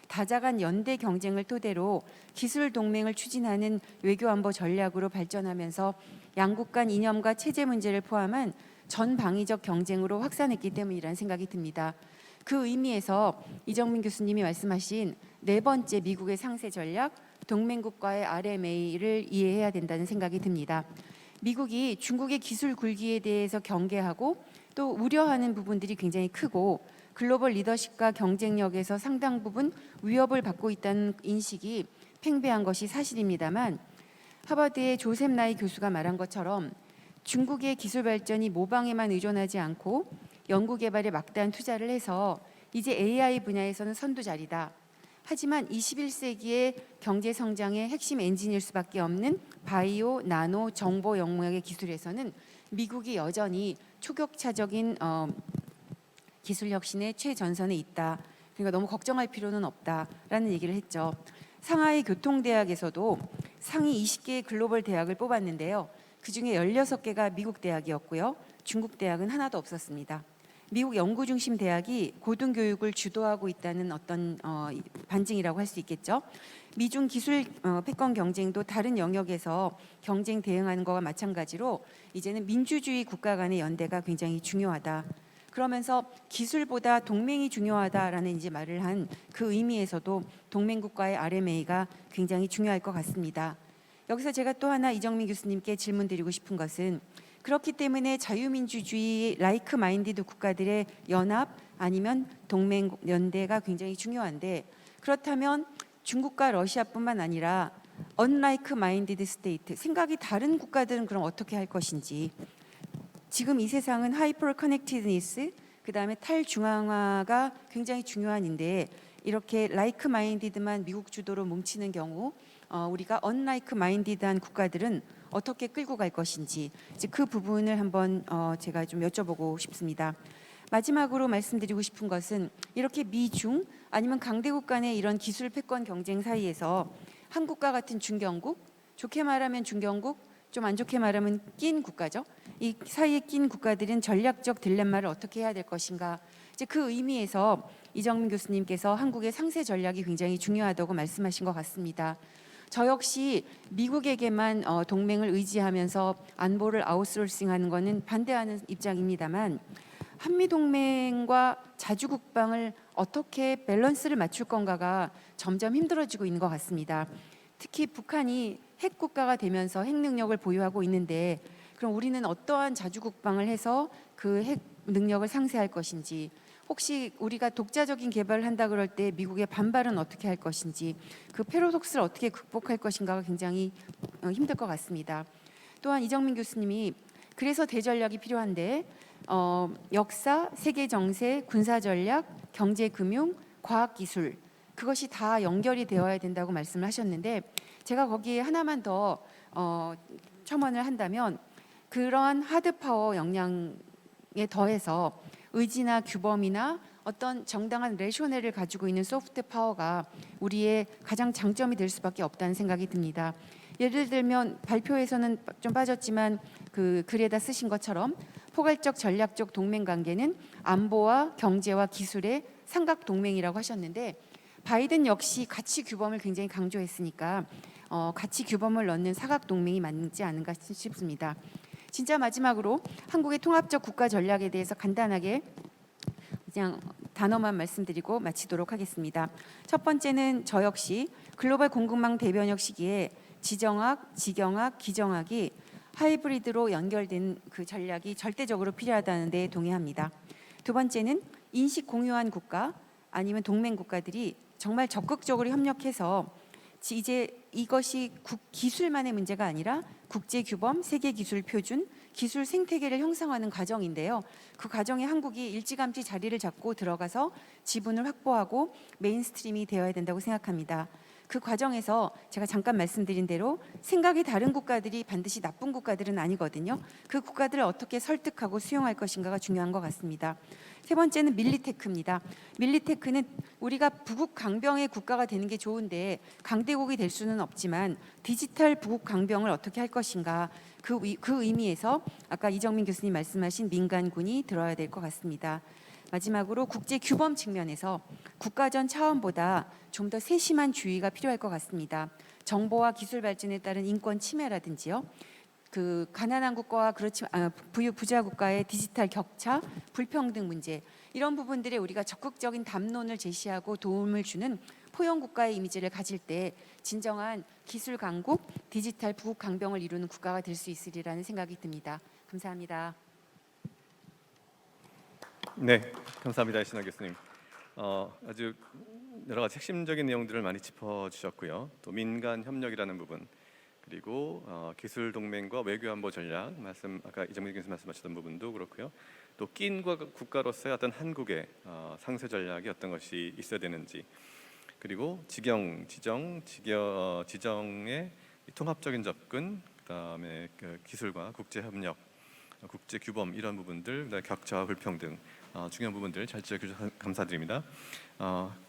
다자간 연대 경쟁을 토대로 기술 동맹을 추진하는 외교 안보 전략으로 발전하면서 양국 간 이념과 체제 문제를 포함한 전 방위적 경쟁으로 확산했기 때문이라는 생각이 듭니다. 그 의미에서 이정민 교수님이 말씀하신 네 번째 미국의 상세 전략, 동맹국과의 RMA를 이해해야 된다는 생각이 듭니다. 미국이 중국의 기술 굴기에 대해서 경계하고 또 우려하는 부분들이 굉장히 크고 글로벌 리더십과 경쟁력에서 상당 부분 위협을 받고 있다는 인식이 팽배한 것이 사실입니다만 하버드의 조셉 나이 교수가 말한 것처럼 중국의 기술 발전이 모방에만 의존하지 않고 연구개발에 막대한 투자를 해서 이제 AI 분야에서는 선두자리다. 하지만 21세기의 경제 성장의 핵심 엔진일 수밖에 없는 바이오, 나노, 정보 영역의 기술에서는 미국이 여전히 초격차적인 기술 혁신의 최전선에 있다. 그러니까 너무 걱정할 필요는 없다라는 얘기를 했죠. 상하이 교통대학에서도 상위 20개의 글로벌 대학을 뽑았는데요. 그중에 16개가 미국 대학이었고요. 중국 대학은 하나도 없었습니다. 미국 연구 중심 대학이 고등교육을 주도하고 있다는 어떤 반증이라고 할 수 있겠죠. 미중 기술 패권 경쟁도 다른 영역에서 경쟁 대응하는 것과 마찬가지로 이제는 민주주의 국가 간의 연대가 굉장히 중요하다. 그러면서 기술보다 동맹이 중요하다라는 이제 말을 한 그 의미에서도 동맹국과의 RMA가 굉장히 중요할 것 같습니다. 여기서 제가 또 하나 이정민 교수님께 질문드리고 싶은 것은 그렇기 때문에 자유민주주의 라이크 마인디드 국가들의 연합 아니면 동맹 연대가 굉장히 중요한데 그렇다면 중국과 러시아뿐만 아니라 unlike minded state 생각이 다른 국가들은 그럼 어떻게 할 것인지 지금 이 세상은 하이퍼 커넥티드니스 그다음에 탈중앙화가 굉장히 중요한인데 이렇게 라이크 마인디드만 미국 주도로 뭉치는 경우 우리가 unlike minded한 국가들은 어떻게 끌고 갈 것인지 이제 그 부분을 한번 제가 좀 여쭤보고 싶습니다. 마지막으로 말씀드리고 싶은 것은 이렇게 미중 아니면 강대국 간의 이런 기술 패권 경쟁 사이에서 한국과 같은 중견국, 좋게 말하면 중견국, 좀 안 좋게 말하면 낀 국가죠. 이 사이에 낀 국가들은 전략적 딜레마를 어떻게 해야 될 것인가. 이제 그 의미에서 이정민 교수님께서 한국의 상세 전략이 굉장히 중요하다고 말씀하신 것 같습니다. 저 역시 미국에게만 동맹을 의지하면서 안보를 아웃소싱하는 것은 반대하는 입장입니다만, 한미 동맹과 자주 국방을 어떻게 밸런스를 맞출 건가가 점점 힘들어지고 있는 것 같습니다. 특히 북한이 핵 국가가 되면서 핵 능력을 보유하고 있는데, 그럼 우리는 어떠한 자주 국방을 해서 그 핵 능력을 상쇄할 것인지, 혹시 우리가 독자적인 개발을 한다 그럴 때 미국의 반발은 어떻게 할 것인지, 그 패러독스를 어떻게 극복할 것인가가 굉장히 힘들 것 같습니다. 또한 이정민 교수님이 그래서 대전략이 필요한데 역사, 세계 정세, 군사 전략, 경제 금융, 과학 기술, 그것이 다 연결이 되어야 된다고 말씀을 하셨는데, 제가 거기에 하나만 더 첨언을 한다면, 그러한 하드 파워 역량에 더해서 의지나 규범이나 어떤 정당한 레쇼네를 가지고 있는 소프트 파워가 우리의 가장 장점이 될 수밖에 없다는 생각이 듭니다. 예를 들면 발표에서는 좀 빠졌지만 그 글에다 쓰신 것처럼 포괄적 전략적 동맹 관계는 안보와 경제와 기술의 삼각 동맹이라고 하셨는데, 바이든 역시 가치 규범을 굉장히 강조했으니까 가치 규범을 넣는 사각 동맹이 맞지 않은가 싶습니다. 진짜 마지막으로 한국의 통합적 국가 전략에 대해서 간단하게 그냥 단어만 말씀드리고 마치도록 하겠습니다. 첫 번째는 저 역시 글로벌 공급망 대변혁 시기에 지정학, 지경학, 기정학이 하이브리드로 연결된 그 전략이 절대적으로 필요하다는 데 동의합니다. 두 번째는 인식 공유한 국가 아니면 동맹 국가들이 정말 적극적으로 협력해서 이제 이것이 기술만의 문제가 아니라 국제 규범, 세계 기술 표준, 기술 생태계를 형성하는 과정인데요. 그 과정에 한국이 일찌감치 자리를 잡고 들어가서 지분을 확보하고 메인스트림이 되어야 된다고 생각합니다. 그 과정에서 제가 잠깐 말씀드린 대로 생각이 다른 국가들이 반드시 나쁜 국가들은 아니거든요. 그 국가들을 어떻게 설득하고 수용할 것인가가 중요한 것 같습니다. 세 번째는 밀리테크입니다. 밀리테크는 우리가 부국 강병의 국가가 되는 게 좋은데 강대국이 될 수는 없지만 디지털 부국 강병을 어떻게 할 것인가, 그 의미에서 아까 이정민 교수님 말씀하신 민간군이 들어야 될 것 같습니다. 마지막으로 국제 규범 측면에서 국가전 차원보다 좀 더 세심한 주의가 필요할 것 같습니다. 정보와 기술 발전에 따른 인권 침해라든지요. 그 가난한 국가와 그렇지 부자 국가의 디지털 격차, 불평등 문제, 이런 부분들에 우리가 적극적인 담론을 제시하고 도움을 주는 포용 국가의 이미지를 가질 때 진정한 기술 강국, 디지털 부국 강병을 이루는 국가가 될 수 있으리라는 생각이 듭니다. 감사합니다. 네, 감사합니다, 신하 교수님. 아주 여러 가지 핵심적인 내용들을 많이 짚어주셨고요. 또 민간 협력이라는 부분, 그리고 기술 동맹과 외교 안보 전략 아까 이정민 교수님 말씀하셨던 부분도 그렇고요. 또 낀 국가로서의 어떤 한국의 상세 전략이 어떤 것이 있어야 되는지, 그리고 지정의 통합적인 접근, 그다음에 그 기술과 국제 협력, 국제 규범, 이런 부분들, 격차와 불평등, 중요한 부분들 잘 지적해 감사드립니다.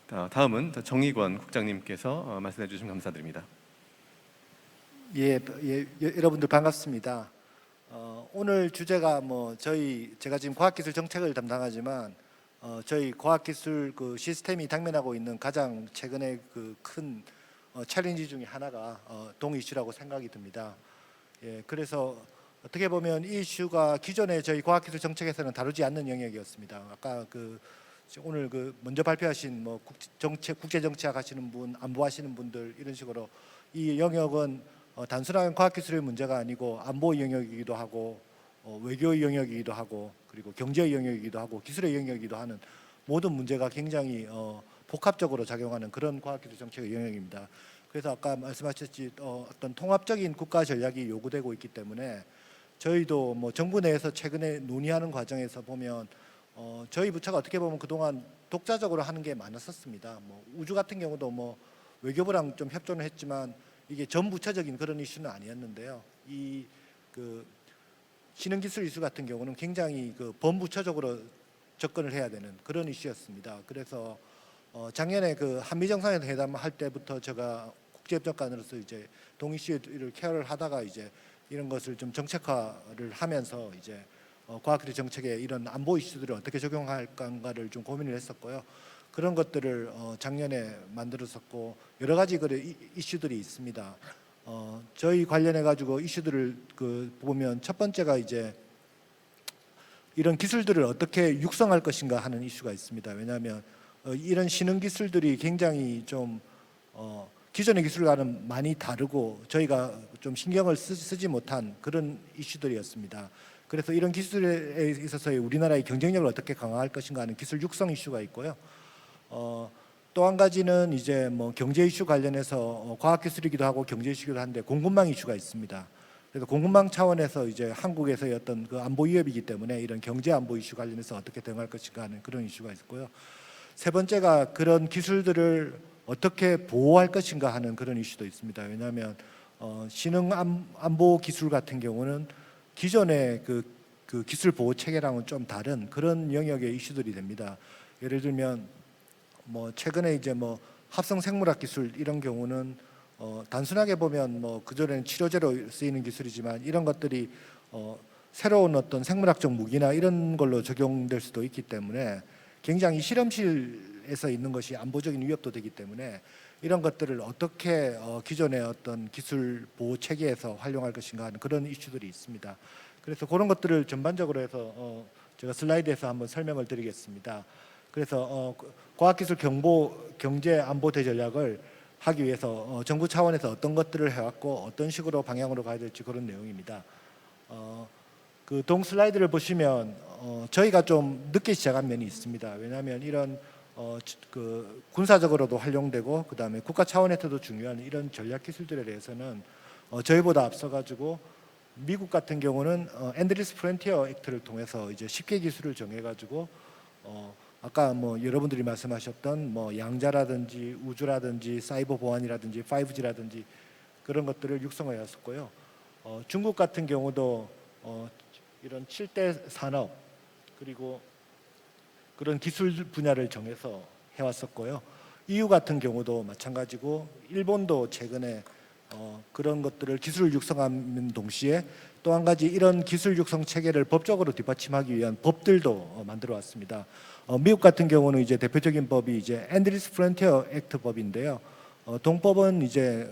다음은 정의권 국장님께서 말씀해 주시면 감사드립니다. 여러분들 반갑습니다. 오늘 주제가 제가 지금 과학기술 정책을 담당하지만 저희 과학기술 그 시스템이 당면하고 있는 가장 최근의 그 큰 챌린지 중에 하나가 동 이슈라고 생각이 듭니다. 그래서 어떻게 보면 이 이슈가 기존의 저희 과학기술 정책에서는 다루지 않는 영역이었습니다. 아까 오늘 먼저 발표하신 국제 정치학 하시는 분, 안보 하시는 분들, 이런 식으로 이 영역은 단순한 과학기술의 문제가 아니고 안보의 영역이기도 하고 외교의 영역이기도 하고 그리고 경제의 영역이기도 하고 기술의 영역이기도 하는 모든 문제가 굉장히 복합적으로 작용하는 그런 과학기술 정책의 영역입니다. 그래서 아까 말씀하셨듯이 어떤 통합적인 국가 전략이 요구되고 있기 때문에 저희도 정부 내에서 최근에 논의하는 과정에서 보면 저희 부처가 어떻게 보면 그동안 독자적으로 하는 게 많았었습니다. 우주 같은 경우도 외교부랑 좀 협조는 했지만 이게 전 부처적인 그런 이슈는 아니었는데요. 이 신흥기술 이슈 같은 경우는 굉장히 범부처적으로 접근을 해야 되는 그런 이슈였습니다. 그래서 작년에 그 한미 정상회담 할 때부터 제가 국제협력관으로서 이제 동일 이슈를 케어를 하다가 이제 이런 것을 좀 정책화를 하면서 이제 과학기술 정책에 이런 안보 이슈들을 어떻게 적용할까를 좀 고민을 했었고요. 그런 것들을 작년에 만들었었고 여러 가지 이슈들이 있습니다. 저희 관련해 가지고 이슈들을 보면 첫 번째가 이제 이런 기술들을 어떻게 육성할 것인가 하는 이슈가 있습니다. 왜냐하면 이런 신흥 기술들이 굉장히 좀 기존의 기술과는 많이 다르고 저희가 좀 신경을 쓰지 못한 그런 이슈들이었습니다. 그래서 이런 기술에 있어서의 우리나라의 경쟁력을 어떻게 강화할 것인가 하는 기술 육성 이슈가 있고요. 또 한 가지는 이제 뭐 경제 이슈 관련해서 과학기술이기도 하고 경제 이슈기도 한데 공급망 이슈가 있습니다. 그래서 공급망 차원에서 이제 한국에서의 어떤 그 안보 위협이기 때문에 이런 경제 안보 이슈 관련해서 어떻게 대응할 것인가 하는 그런 이슈가 있고요. 세 번째가 그런 기술들을 어떻게 보호할 것인가 하는 그런 이슈도 있습니다. 왜냐하면 신흥 안보 기술 같은 경우는 기존의 그 기술 보호 체계랑은 좀 다른 그런 영역의 이슈들이 됩니다. 예를 들면 뭐 최근에 이제 뭐 합성 생물학 기술 이런 경우는 단순하게 보면 뭐 그전에는 치료제로 쓰이는 기술이지만 이런 것들이 새로운 어떤 생물학적 무기나 이런 걸로 적용될 수도 있기 때문에 굉장히 실험실에서 있는 것이 안보적인 위협도 되기 때문에 이런 것들을 어떻게 기존의 어떤 기술 보호 체계에서 활용할 것인가 하는 그런 이슈들이 있습니다. 그래서 그런 것들을 전반적으로 해서 제가 슬라이드에서 한번 설명을 드리겠습니다. 그래서 과학기술 경제 안보 대전략을 하기 위해서 정부 차원에서 어떤 것들을 해왔고 어떤 식으로 방향으로 가야 될지 그런 내용입니다. 그 동 슬라이드를 보시면 저희가 좀 늦게 시작한 면이 있습니다. 왜냐하면 이런 그 군사적으로도 활용되고 그 다음에 국가 차원에서도 중요한 이런 전략 기술들에 대해서는 저희보다 앞서가지고 미국 같은 경우는 앤드리스 프론티어 액트를 통해서 이제 10개 기술을 정해가지고 아까 뭐 여러분들이 말씀하셨던 뭐 양자라든지 우주라든지 사이버 보안이라든지 5G라든지 그런 것들을 육성해 왔었고요. 중국 같은 경우도 이런 7대 산업 그리고 그런 기술 분야를 정해서 해왔었고요. EU 같은 경우도 마찬가지고 일본도 최근에 그런 것들을 기술 육성하는 동시에 또 한 가지 이런 기술 육성 체계를 법적으로 뒷받침하기 위한 법들도 만들어 왔습니다. 미국 같은 경우는 이제 대표적인 법이 이제 앤드리스 프론티어 액트 법인데요. 동법은 이제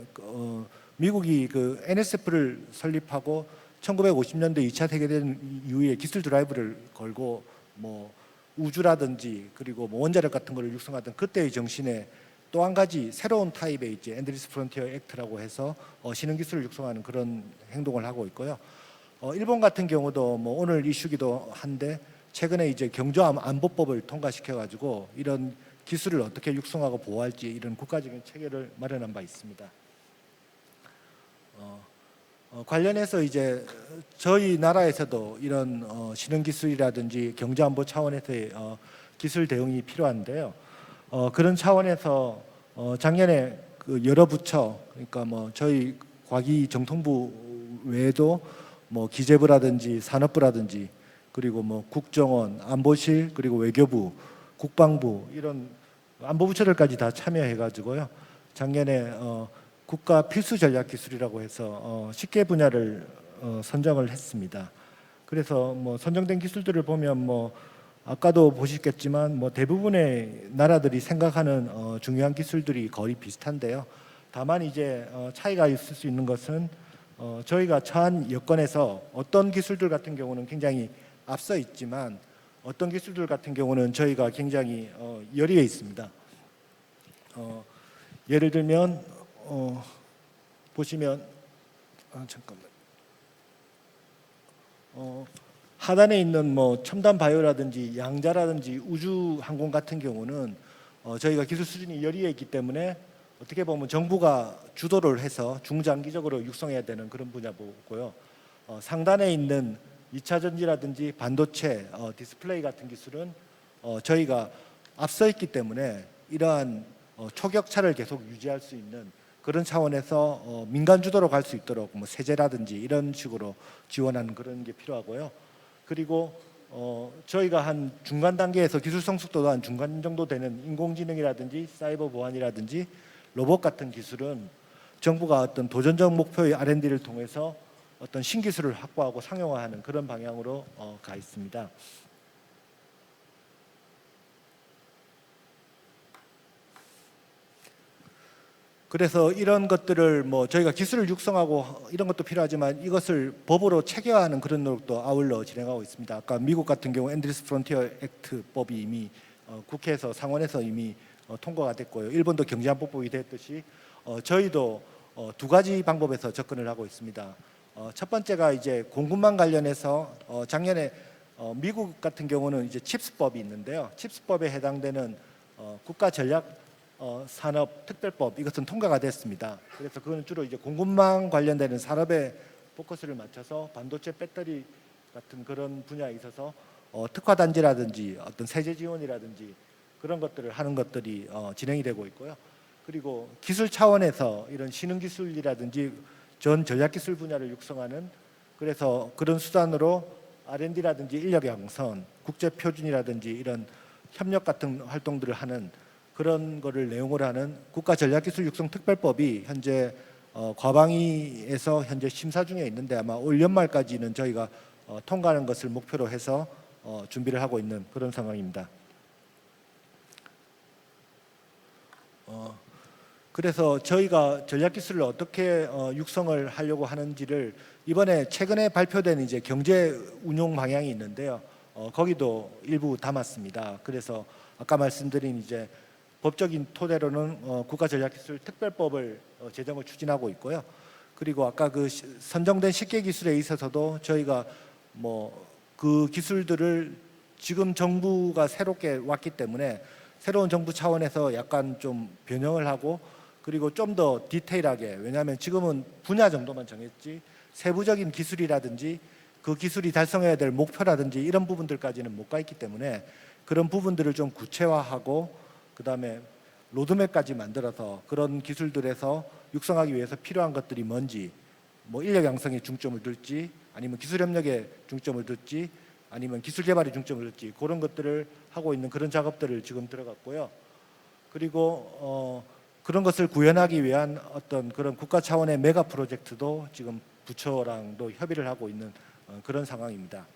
미국이 그 NSF를 설립하고 1950년대 2차 세계대전 이후에 기술 드라이브를 걸고 뭐 우주라든지 그리고 뭐 원자력 같은 거를 육성하던 그때의 정신에 또 한 가지 새로운 타입의 이제 앤드리스 프론티어 액트라고 해서 신흥 기술을 육성하는 그런 행동을 하고 있고요. 일본 같은 경우도 뭐 오늘 이슈기도 한데 최근에 이제 경조안보법을 통과시켜 가지고 이런 기술을 어떻게 육성하고 보호할지 이런 국가적인 체계를 마련한 바 있습니다. 관련해서 이제 저희 나라에서도 이런 신흥 기술이라든지 경제안보 차원에서의 기술 대응이 필요한데요. 그런 차원에서 작년에 그 여러 부처 그러니까 뭐 저희 과기정통부 외에도 뭐 기재부라든지 산업부라든지 그리고 뭐 국정원, 안보실 그리고 외교부, 국방부 이런 안보부처들까지 다 참여해가지고요. 작년에 국가 필수 전략 기술이라고 해서 10개 분야를 선정을 했습니다. 그래서 뭐 선정된 기술들을 보면 뭐 아까도 보셨겠지만 뭐 대부분의 나라들이 생각하는 중요한 기술들이 거의 비슷한데요. 다만 이제 차이가 있을 수 있는 것은 저희가 처한 여건에서 어떤 기술들 같은 경우는 굉장히 앞서 있지만 어떤 기술들 같은 경우는 저희가 굉장히 열의에 있습니다. 예를 들면 보시면 잠깐만 하단에 있는 뭐 첨단 바이오라든지 양자라든지 우주 항공 같은 경우는 저희가 기술 수준이 열의에 있기 때문에 어떻게 보면 정부가 주도를 해서 중장기적으로 육성해야 되는 그런 분야고요. 상단에 있는 2차 전지라든지 반도체, 디스플레이 같은 기술은 저희가 앞서 있기 때문에 이러한 초격차를 계속 유지할 수 있는 그런 차원에서 민간 주도로 갈 수 있도록 뭐 세제라든지 이런 식으로 지원하는 그런 게 필요하고요. 그리고 저희가 한 중간 단계에서 기술 성숙도도 한 중간 정도 되는 인공지능이라든지 사이버 보안이라든지 로봇 같은 기술은 정부가 어떤 도전적 목표의 R&D를 통해서 어떤 신기술을 확보하고 상용화하는 그런 방향으로 가 있습니다. 그래서 이런 것들을 뭐 저희가 기술을 육성하고 이런 것도 필요하지만 이것을 법으로 체계화하는 그런 노력도 아울러 진행하고 있습니다. 아까 미국 같은 경우 앤드리스 프론티어 액트법이 이미 국회에서 상원에서 이미 통과가 됐고요. 일본도 경제안보법이 됐듯이 저희도 두 가지 방법에서 접근을 하고 있습니다. 첫 번째가 이제 공급망 관련해서 작년에 미국 같은 경우는 이제 칩스법이 있는데요. 칩스법에 해당되는 국가 전략 산업 특별법 이것은 통과가 됐습니다. 그래서 그건 주로 이제 공급망 관련되는 산업에 포커스를 맞춰서 반도체 배터리 같은 그런 분야에 있어서 특화 단지라든지 어떤 세제 지원이라든지 그런 것들을 하는 것들이 진행이 되고 있고요. 그리고 기술 차원에서 이런 신흥 기술이라든지 전 전략 기술 분야를 육성하는 그래서 그런 수단으로 R&D라든지 인력 양선, 국제 표준이라든지 이런 협력 같은 활동들을 하는 그런 거를 내용으로 하는 국가전략기술육성특별법이 현재 과방위에서 현재 심사 중에 있는데 아마 올 연말까지는 저희가 통과하는 것을 목표로 해서 준비를 하고 있는 그런 상황입니다. 그래서 저희가 전략기술을 어떻게 육성을 하려고 하는지를 이번에 최근에 발표된 이제 경제 운용 방향이 있는데요. 거기도 일부 담았습니다. 그래서 아까 말씀드린 이제 법적인 토대로는 국가전략기술특별법을 제정을 추진하고 있고요. 그리고 아까 그 선정된 식계 기술에 있어서도 저희가 뭐 그 기술들을 지금 정부가 새롭게 왔기 때문에 새로운 정부 차원에서 약간 좀 변형을 하고 그리고 좀 더 디테일하게 왜냐하면 지금은 분야 정도만 정했지 세부적인 기술이라든지 그 기술이 달성해야 될 목표라든지 이런 부분들까지는 못 가 있기 때문에 그런 부분들을 좀 구체화하고 그다음에 로드맵까지 만들어서 그런 기술들에서 육성하기 위해서 필요한 것들이 뭔지 뭐 인력 양성에 중점을 둘지 아니면 기술 협력에 중점을 둘지 아니면 기술 개발에 중점을 둘지 그런 것들을 하고 있는 그런 작업들을 지금 들어갔고요. 그리고 그런 것을 구현하기 위한 어떤 그런 국가 차원의 메가 프로젝트도 지금 부처랑도 협의를 하고 있는 그런 상황입니다.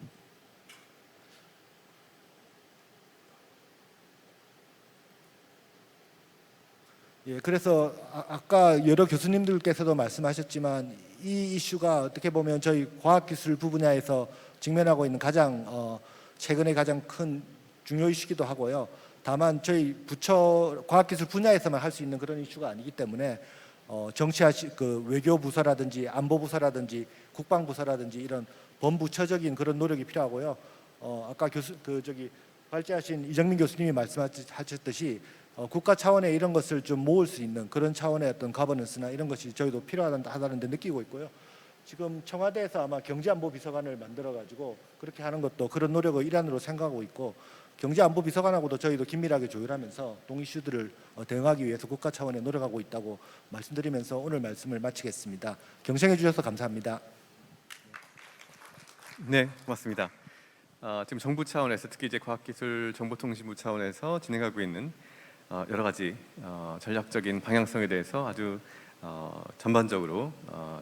예, 그래서 아까 여러 교수님들께서도 말씀하셨지만 이 이슈가 어떻게 보면 저희 과학기술부 분야에서 직면하고 있는 가장 최근에 가장 큰 중요 이슈기도 하고요. 다만 저희 부처 과학기술 분야에서만 할 수 있는 그런 이슈가 아니기 때문에 그 외교부서라든지 안보부서라든지 국방부서라든지 이런 범부처적인 그런 노력이 필요하고요. 아까 발제하신 이정민 교수님이 말씀하셨듯이 국가 차원의 이런 것을 좀 모을 수 있는 그런 차원의 어떤 가버넌스나 이런 것이 저희도 필요하다는 데 느끼고 있고요. 지금 청와대에서 아마 경제안보비서관을 만들어가지고 그렇게 하는 것도 그런 노력의 일환으로 생각하고 있고 경제안보비서관하고도 저희도 긴밀하게 조율하면서 동이슈들을 대응하기 위해서 국가 차원에 노력하고 있다고 말씀드리면서 오늘 말씀을 마치겠습니다. 경청해 주셔서 감사합니다. 네, 고맙습니다. 지금 정부 차원에서 특히 이제 과학기술정보통신부 차원에서 진행하고 있는 여러 가지 전략적인 방향성에 대해서 아주 전반적으로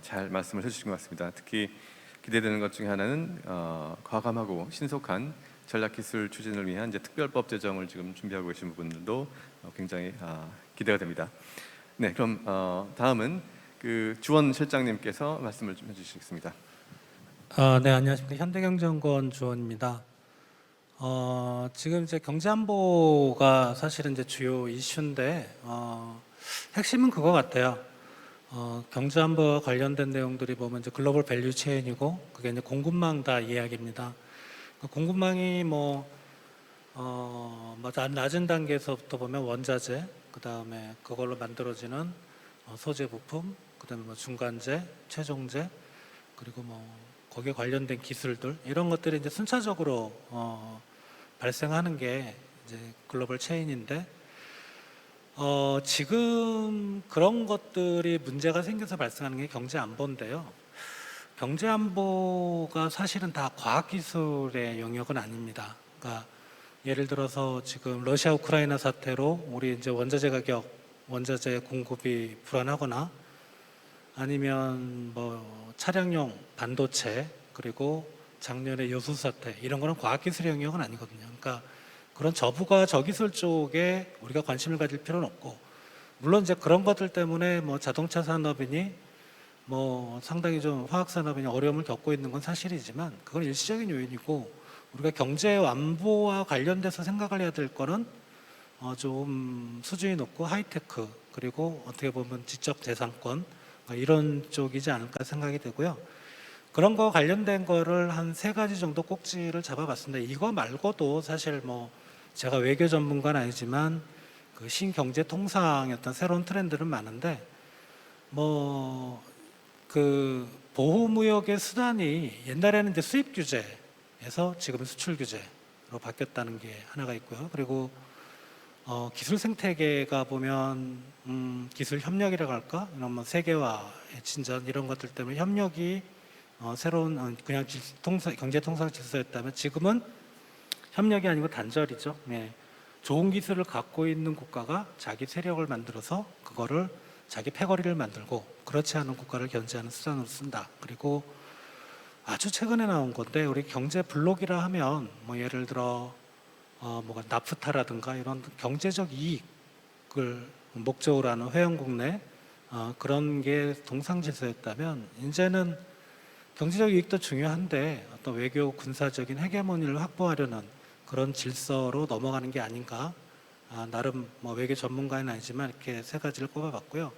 잘 말씀을 해주신 것 같습니다. 특히 기대되는 것 중에 하나는 과감하고 신속한 전략기술 추진을 위한 이제 특별법 제정을 지금 준비하고 계신 부분들도 굉장히 기대가 됩니다. 네, 그럼 다음은 그 주원 실장님께서 말씀을 좀 해주시겠습니다. 네, 안녕하십니까. 현대경제연구원 주원입니다. 지금 이제 경제안보가 사실은 이제 주요 이슈인데 핵심은 그거 같아요. 경제안보와 관련된 내용들이 보면 이제 글로벌 밸류 체인이고 그게 이제 공급망 다 이야기입니다. 공급망이 낮은 단계에서부터 보면 원자재, 그 다음에 그걸로 만들어지는 소재 부품, 그 다음에 뭐 중간재, 최종재, 그리고 뭐 거기에 관련된 기술들 이런 것들이 이제 순차적으로 발생하는 게 이제 글로벌 체인인데 지금 그런 것들이 문제가 생겨서 발생하는 게 경제 안보인데요. 경제 안보가 사실은 다 과학기술의 영역은 아닙니다. 그러니까 예를 들어서 지금 러시아 우크라이나 사태로 우리 이제 원자재 가격, 원자재 공급이 불안하거나 아니면 뭐 차량용 반도체 그리고 작년에 여수 사태 이런 거는 과학기술의 영역은 아니거든요. 그러니까 그런 저부가 저기술 쪽에 우리가 관심을 가질 필요는 없고, 물론 이제 그런 것들 때문에 뭐 자동차 산업이니 뭐 상당히 좀 화학 산업이니 어려움을 겪고 있는 건 사실이지만 그건 일시적인 요인이고, 우리가 경제 안보와 관련돼서 생각을 해야 될 거는 좀 수준이 높고 하이테크 그리고 어떻게 보면 지적 재산권 이런 쪽이지 않을까 생각이 되고요. 그런 거 관련된 거를 한 3가지 정도 꼭지를 잡아봤습니다. 이거 말고도 사실 뭐 제가 외교 전문가는 아니지만 그 신경제 통상의 어떤 새로운 트렌드는 많은데, 뭐 그 보호무역의 수단이 옛날에는 이제 수입 규제에서 지금은 수출 규제로 바뀌었다는 게 하나가 있고요. 그리고 기술 생태계가 보면 기술 협력이라고 할까, 이런 뭐 세계화의 진전 이런 것들 때문에 협력이 새로운 그냥 경제 통상 질서였다면 지금은 협력이 아니고 단절이죠. 예. 좋은 기술을 갖고 있는 국가가 자기 세력을 만들어서 그거를 자기 패거리를 만들고, 그렇지 않은 국가를 견제하는 수단으로 쓴다. 그리고 아주 최근에 나온 건데, 우리 경제 블록이라 하면 뭐 예를 들어 뭐가 나프타라든가 이런 경제적 이익을 목적으로 하는 회원국 내 그런 게 동상 질서였다면, 이제는 경제적 이익도 중요한데 어떤 외교 군사적인 헤게모니를 확보하려는 그런 질서로 넘어가는 게 아닌가. 나름 뭐 외교 전문가는 아니지만 이렇게 3가지를 꼽아봤고요.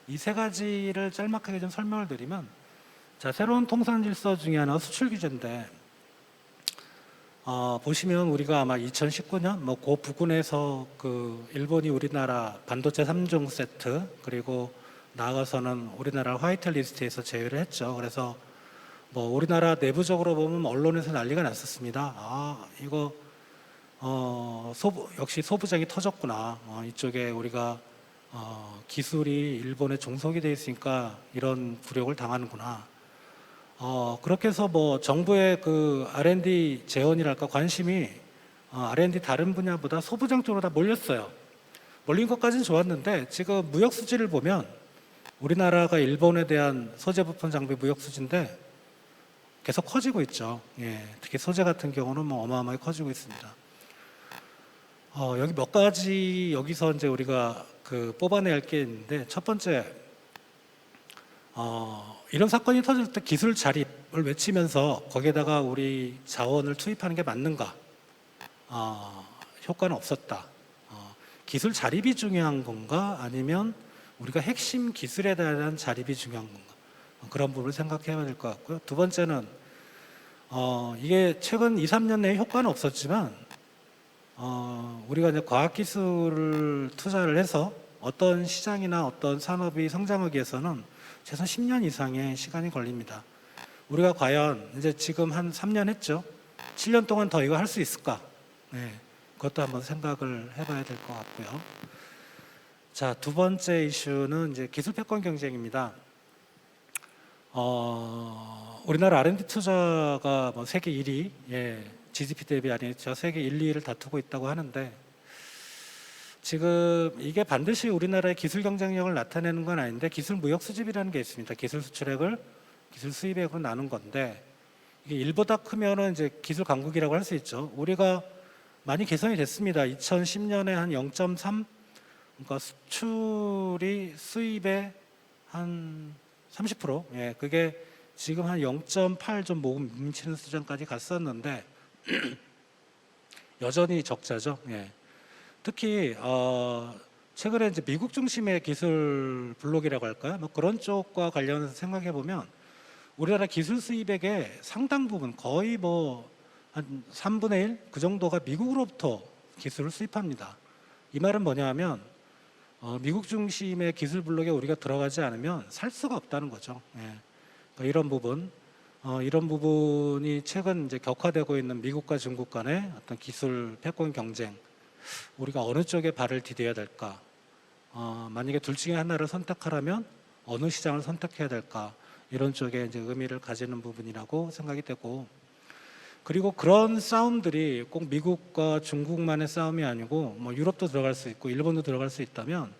이 3가지를 짤막하게 좀 설명을 드리면, 자, 새로운 통상 질서 중에 하나가 수출 규제인데, 보시면 우리가 아마 2019년 뭐 그 부근에서 그 일본이 우리나라 반도체 3종 세트 그리고 나아가서는 우리나라 화이트 리스트에서 제외를 했죠. 그래서 뭐 우리나라 내부적으로 보면 언론에서 난리가 났었습니다. 이거 역시 소부장이 터졌구나. 이쪽에 우리가 기술이 일본에 종속이 돼 있으니까 이런 굴욕을 당하는구나. 그렇게 해서 뭐 정부의 그 R&D 재원이랄까 관심이 R&D 다른 분야보다 소부장 쪽으로 다 몰렸어요. 몰린 것까지는 좋았는데 지금 무역 수지를 보면 우리나라가 일본에 대한 소재 부품 장비 무역 수지인데 계속 커지고 있죠. 예, 특히 소재 같은 경우는 뭐 어마어마하게 커지고 있습니다. 여기 몇 가지 여기서 이제 우리가 그 뽑아내야 할 게 있는데, 첫 번째, 이런 사건이 터질 때 기술 자립을 외치면서 거기에다가 우리 자원을 투입하는 게 맞는가? 효과는 없었다. 기술 자립이 중요한 건가? 아니면 우리가 핵심 기술에 대한 자립이 중요한 건가? 그런 부분을 생각해야 될 것 같고요. 두 번째는 이게 최근 2, 3년 내에 효과는 없었지만 우리가 이제 과학기술을 투자를 해서 어떤 시장이나 어떤 산업이 성장하기 위해서는 최소한 10년 이상의 시간이 걸립니다. 우리가 과연 이제 지금 한 3년 했죠. 7년 동안 더 이거 할 수 있을까? 네, 그것도 한번 생각을 해봐야 될 것 같고요. 자, 2번째 이슈는 이제 기술 패권 경쟁입니다. 우리나라 R&D 투자가 뭐 세계 1위, GDP 대비 아니죠. 세계 1, 2위를 다투고 있다고 하는데, 지금 이게 반드시 우리나라의 기술 경쟁력을 나타내는 건 아닌데, 기술 무역 수집이라는 게 있습니다. 기술 수출액을 기술 수입액으로 나눈 건데, 이게 1보다 크면은 이제 기술 강국이라고 할 수 있죠. 우리가 많이 개선이 됐습니다. 2010년에 한 0.3, 그러니까 수출이 수입의 한 30%, 그게 지금 한 0.8 좀 뭉치는 수준까지 갔었는데 여전히 적자죠. 특히 최근에 이제 미국 중심의 기술 블록이라고 할까요? 뭐 그런 쪽과 관련해서 생각해 보면 우리나라 기술 수입액의 상당 부분, 거의 뭐 한 3분의 1 그 정도가 미국으로부터 기술을 수입합니다. 이 말은 뭐냐 하면 미국 중심의 기술 블록에 우리가 들어가지 않으면 살 수가 없다는 거죠. 그러니까 이런 부분이 최근 이제 격화되고 있는 미국과 중국 간의 어떤 기술 패권 경쟁, 우리가 어느 쪽에 발을 디뎌야 될까? 만약에 둘 중에 하나를 선택하라면 어느 시장을 선택해야 될까? 이런 쪽에 이제 의미를 가지는 부분이라고 생각이 되고, 그리고 그런 싸움들이 꼭 미국과 중국만의 싸움이 아니고 뭐 유럽도 들어갈 수 있고 일본도 들어갈 수 있다면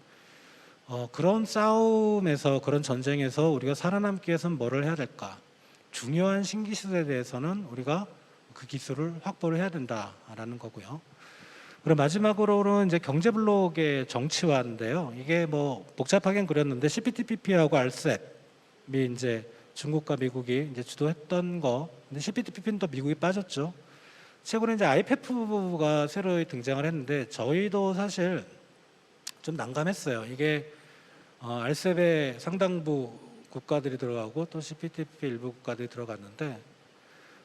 그런 싸움에서, 그런 전쟁에서 우리가 살아남기 위해서는 뭐를 해야 될까? 중요한 신기술에 대해서는 우리가 그 기술을 확보를 해야 된다라는 거고요. 그리고 마지막으로는 이제 경제 블록의 정치화인데요. 이게 뭐 복잡하게는 그렸는데 CPTPP하고 RCEP이 이제 중국과 미국이 이제 주도했던 거. 근데 CPTPP는 또 미국이 빠졌죠. 최근에 이제 IPEF가 새로 등장을 했는데 저희도 사실 좀 난감했어요. 이게 RCEP에 상당부 국가들이 들어가고 또 CPTPP 일부 국가들이 들어갔는데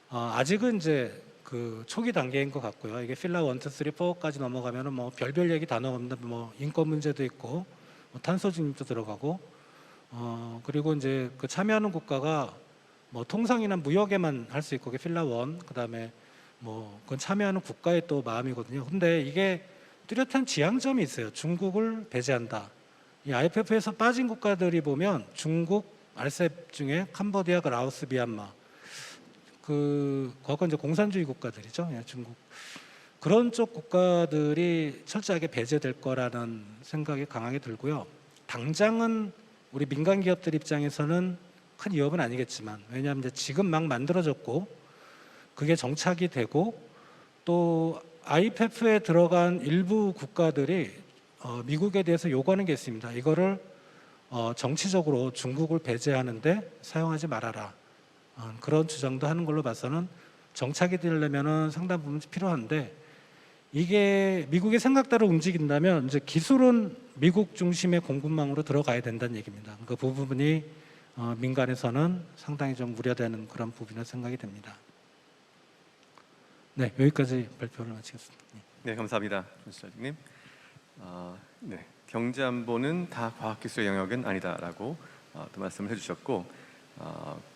아직은 이제 그 초기 단계인 것 같고요. 이게 필라 1, 2, 3, 4까지 넘어가면은 뭐 별별 얘기 다 나옵니다. 뭐 인권 문제도 있고 뭐 탄소 중립도 들어가고 그리고 이제 그 참여하는 국가가 뭐 통상이나 무역에만 할 수 있고, 그게 필라 1, 그다음에 뭐 그건 참여하는 국가의 또 마음이거든요. 근데 이게 뚜렷한 지향점이 있어요. 중국을 배제한다. 이 IPEF에서 빠진 국가들이 보면 중국, RCEP 중에 캄보디아, 라오스, 미얀마, 그거 이제 공산주의 국가들이죠. 예, 중국. 그런 쪽 국가들이 철저하게 배제될 거라는 생각이 강하게 들고요. 당장은 우리 민간 기업들 입장에서는 큰 위협은 아니겠지만, 왜냐하면 이제 지금 막 만들어졌고 그게 정착이 되고 또 IPEF에 들어간 일부 국가들이 미국에 대해서 요구하는 게 있습니다. 이거를 정치적으로 중국을 배제하는데 사용하지 말아라. 그런 주장도 하는 걸로 봐서는 정착이 되려면은 상당 부분 필요한데, 이게 미국의 생각대로 움직인다면 이제 기술은 미국 중심의 공급망으로 들어가야 된다는 얘기입니다. 그 부분이 민간에서는 상당히 좀 우려되는 그런 부분이라 생각이 됩니다. 네, 여기까지 발표를 마치겠습니다. 네, 감사합니다, 조실장님. 네, 경제 안보는 다 과학기술의 영역은 아니다라고 또 말씀을 해주셨고,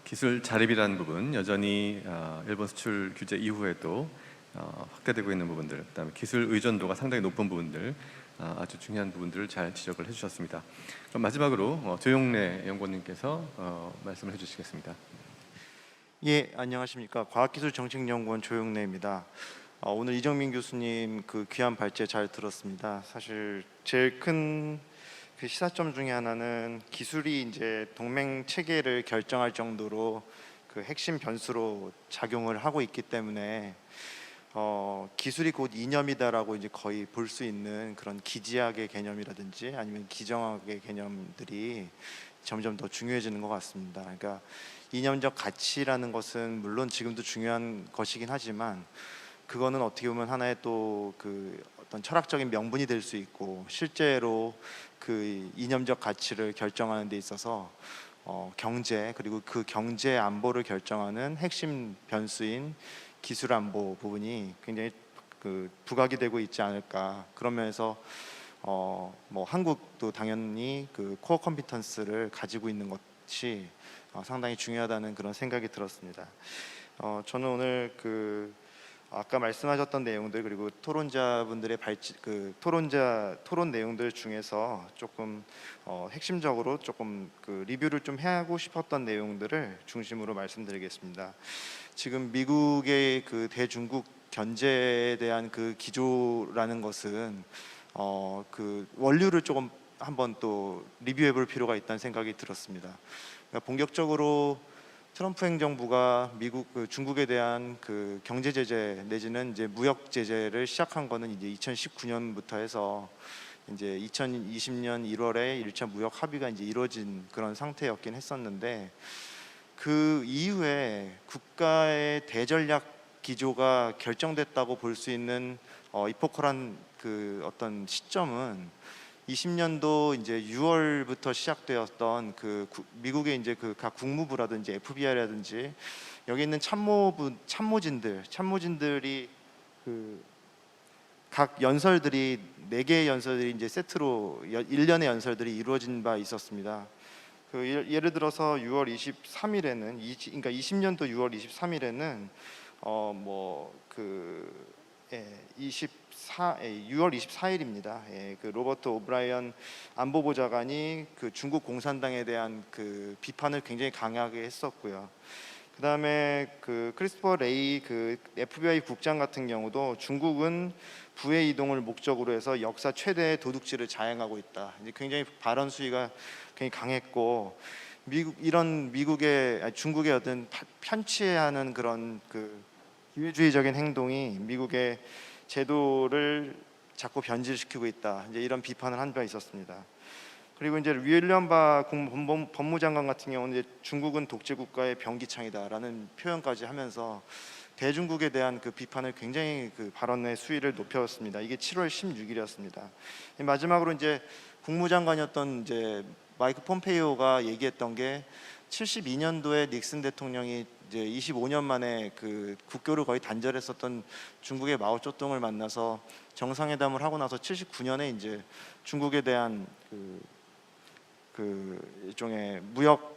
기술 자립이라는 부분 여전히 일본 수출 규제 이후에도 확대되고 있는 부분들, 그다음에 기술 의존도가 상당히 높은 부분들, 아주 중요한 부분들을 잘 지적을 해주셨습니다. 그럼 마지막으로 조용래 연구원님께서 말씀을 해주시겠습니다. 예, 안녕하십니까. 과학기술정책연구원 조용래입니다. 오늘 이정민 교수님 그 귀한 발제 잘 들었습니다. 사실 제일 큰 그 시사점 중에 하나는 기술이 이제 동맹 체계를 결정할 정도로 그 핵심 변수로 작용을 하고 있기 때문에 기술이 곧 이념이다라고 이제 거의 볼 수 있는 그런 기지학의 개념이라든지 아니면 기정학의 개념들이 점점 더 중요해지는 것 같습니다. 그러니까 이념적 가치라는 것은 물론 지금도 중요한 것이긴 하지만 그거는 어떻게 보면 하나의 또 그 어떤 철학적인 명분이 될 수 있고, 실제로 그 이념적 가치를 결정하는 데 있어서 경제, 그리고 그 경제 안보를 결정하는 핵심 변수인 기술 안보 부분이 굉장히 그 부각이 되고 있지 않을까. 그런 면에서 뭐 한국도 당연히 그 코어 컴피턴스를 가지고 있는 것이 상당히 중요하다는 그런 생각이 들었습니다. 저는 오늘 그 아까 말씀하셨던 내용들, 그리고 토론자분들의 토론 내용들 중에서 조금 핵심적으로 조금 그 리뷰를 좀 하고 싶었던 내용들을 중심으로 말씀드리겠습니다. 지금 미국의 그 대중국 견제에 대한 그 기조라는 것은 그 원류를 조금 한번 또 리뷰해 볼 필요가 있다는 생각이 들었습니다. 그러니까 본격적으로 트럼프 행정부가 중국에 대한 그 경제 제재 내지는 이제 무역 제재를 시작한 거는 이제 2019년부터 해서 이제 2020년 1월에 1차 무역 합의가 이제 이루어진 그런 상태였긴 했었는데, 그 이후에 국가의 대전략 기조가 결정됐다고 볼 수 있는 이포컬한 그 어떤 시점은 20년도 이제 6월부터 시작되었던 그 미국의 이제 그 각 국무부라든지 FBI라든지 여기 있는 참모진들이 그 각 연설들이 4개의 연설들이 이제 세트로 1년의 연설들이 이루어진 바 있었습니다. 그 예를 들어서 6월 23일에는 그러니까 20년도 6월 23일에는 뭐 그 6월 24일입니다. 그 로버트 오브라이언 안보보좌관이 그 중국 공산당에 대한 그 비판을 굉장히 강하게 했었고요. 그다음에 그 크리스토퍼 레이 그 FBI 국장 같은 경우도 중국은 부의 이동을 목적으로 해서 역사 최대의 도둑질을 자행하고 있다. 이제 굉장히 발언 수위가 굉장히 강했고 중국의 어떤 편취하는 그런 그 기회주의적인 행동이 미국의 제도를 자꾸 변질시키고 있다. 이제 이런 비판을 한 바 있었습니다. 그리고 이제 윌리엄 바 법무장관 같은 경우는 이제 중국은 독재 국가의 변기창이다라는 표현까지 하면서 대중국에 대한 그 비판을 굉장히 그 발언의 수위를 높였습니다. 이게 7월 16일이었습니다. 마지막으로 이제 국무장관이었던 이제 마이크 폼페이오가 얘기했던 게 72년도에 닉슨 대통령이 이제 25년 만에 그 국교를 거의 단절했었던 중국의 마오쩌둥을 만나서 정상회담을 하고 나서 79년에 이제 중국에 대한 그 일종의 무역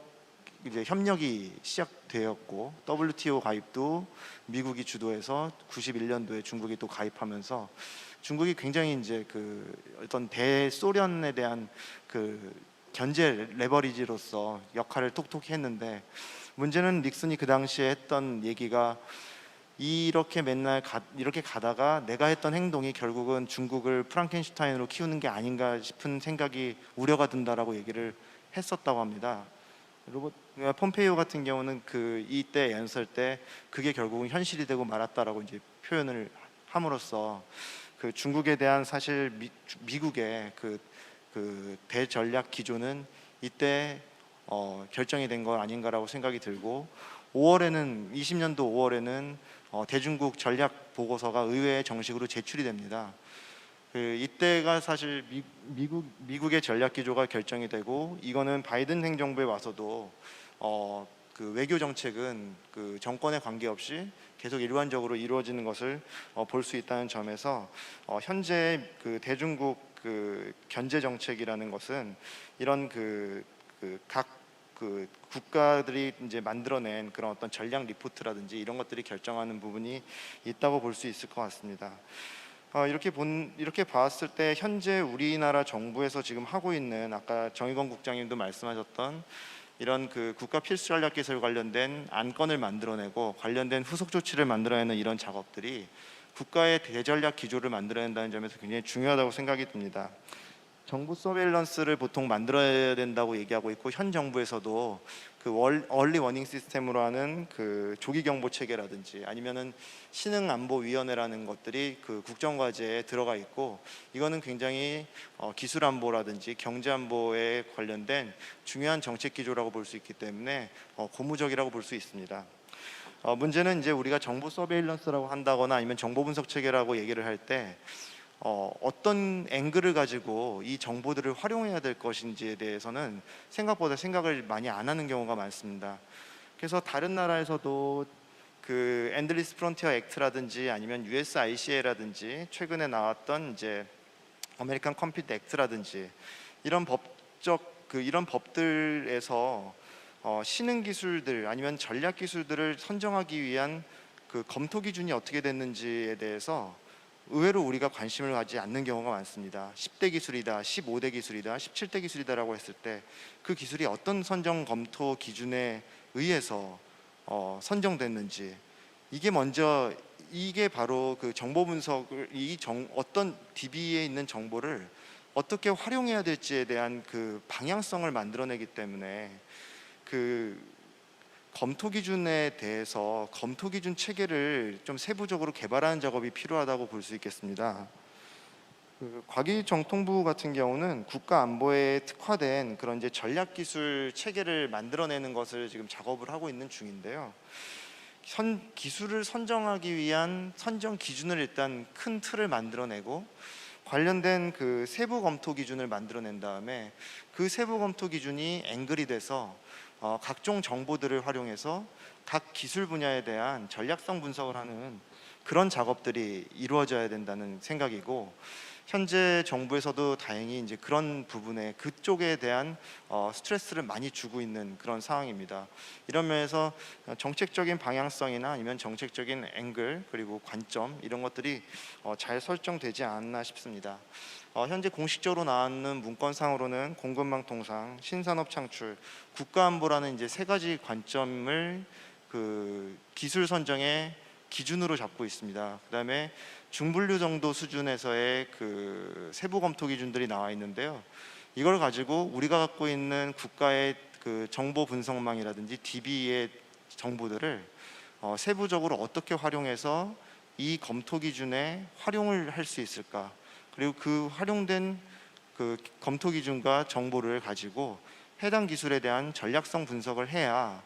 이제 협력이 시작되었고 WTO 가입도 미국이 주도해서 91년도에 중국이 또 가입하면서 중국이 굉장히 이제 그 어떤 대소련에 대한 그 견제 레버리지로서 역할을 톡톡히 했는데 문제는 닉슨이 그 당시에 했던 얘기가 이렇게 맨날 이렇게 가다가 내가 했던 행동이 결국은 중국을 프랑켄슈타인으로 키우는 게 아닌가 싶은 생각이 우려가 든다라고 얘기를 했었다고 합니다. 폼페이오 같은 경우는 그 이때 연설 때 그게 결국은 현실이 되고 말았다라고 이제 표현을 함으로써 그 중국에 대한 사실 미국의 그 대전략 기조는 이때 결정이 된 거 아닌가라고 생각이 들고 20년도 5월에는 대중국 전략 보고서가 의회에 정식으로 제출이 됩니다. 이때가 사실 미국의 전략 기조가 결정이 되고 이거는 바이든 행정부에 와서도 그 외교 정책은 그 정권에 관계없이 계속 일관적으로 이루어지는 것을 볼 수 있다는 점에서 현재 그 대중국 그 견제 정책이라는 것은 이런 각 국가들이 이제 만들어낸 그런 어떤 전략 리포트라든지 이런 것들이 결정하는 부분이 있다고 볼 수 있을 것 같습니다. 이렇게 봤을 때 현재 우리나라 정부에서 지금 하고 있는 아까 정의건 국장님도 말씀하셨던 이런 그 국가 필수 전략 기술 관련된 안건을 만들어내고 관련된 후속 조치를 만들어내는 이런 작업들이 국가의 대전략 기조를 만들어낸다는 점에서 굉장히 중요하다고 생각이 듭니다. 정부 서베일런스를 보통 만들어야 된다고 얘기하고 있고 현 정부에서도 그 얼리 워닝 시스템으로 하는 그 조기 경보 체계라든지 아니면은 신흥 안보 위원회라는 것들이 그 국정과제에 들어가 있고 이거는 굉장히 기술 안보라든지 경제 안보에 관련된 중요한 정책 기조라고 볼 수 있기 때문에 고무적이라고 볼 수 있습니다. 문제는 이제 우리가 정보 서베일런스라고 한다거나 아니면 정보 분석 체계라고 얘기를 할 때 어떤 앵글을 가지고 이 정보들을 활용해야 될 것인지에 대해서는 생각보다 생각을 많이 안 하는 경우가 많습니다. 그래서 다른 나라에서도 그 엔들리스 프론티어 액트라든지 아니면 USICA라든지 최근에 나왔던 이제 아메리칸 컴퓨터 액트라든지 이런 이런 법들에서 신흥 기술들 아니면 전략 기술들을 선정하기 위한 그 검토 기준이 어떻게 됐는지에 대해서 의외로 우리가 관심을 가지지 않는 경우가 많습니다. 10대 기술이다, 15대 기술이다, 17대 기술이다라고 했을 때 그 기술이 어떤 선정 검토 기준에 의해서 선정됐는지 이게 바로 그 정보 분석을 어떤 DB에 있는 정보를 어떻게 활용해야 될지에 대한 그 방향성을 만들어내기 때문에 그 검토 기준에 대해서 검토 기준 체계를 좀 세부적으로 개발하는 작업이 필요하다고 볼 수 있겠습니다. 과기정통부 같은 경우는 국가 안보에 특화된 그런 이제 전략 기술 체계를 만들어내는 것을 지금 작업을 하고 있는 중인데요. 기술을 선정하기 위한 선정 기준을 일단 큰 틀을 만들어내고 관련된 그 세부 검토 기준을 만들어낸 다음에 그 세부 검토 기준이 앵글이 돼서 각종 정보들을 활용해서 각 기술 분야에 대한 전략성 분석을 하는 그런 작업들이 이루어져야 된다는 생각이고 현재 정부에서도 다행히 이제 그런 부분에 그쪽에 대한 스트레스를 많이 주고 있는 그런 상황입니다. 이런 면에서 정책적인 방향성이나 아니면 정책적인 앵글 그리고 관점 이런 것들이 잘 설정되지 않았나 싶습니다. 현재 공식적으로 나오는 문건상으로는 공급망 통상, 신산업 창출, 국가안보라는 이제 세 가지 관점을 그 기술 선정의 기준으로 잡고 있습니다. 그다음에 중분류 정도 수준에서의 그 세부 검토 기준들이 나와 있는데요. 이걸 가지고 우리가 갖고 있는 국가의 그 정보 분석망이라든지 DB의 정보들을 세부적으로 어떻게 활용해서 이 검토 기준에 활용을 할 수 있을까? 그리고 그 활용된 그 검토 기준과 정보를 가지고 해당 기술에 대한 전략성 분석을 해야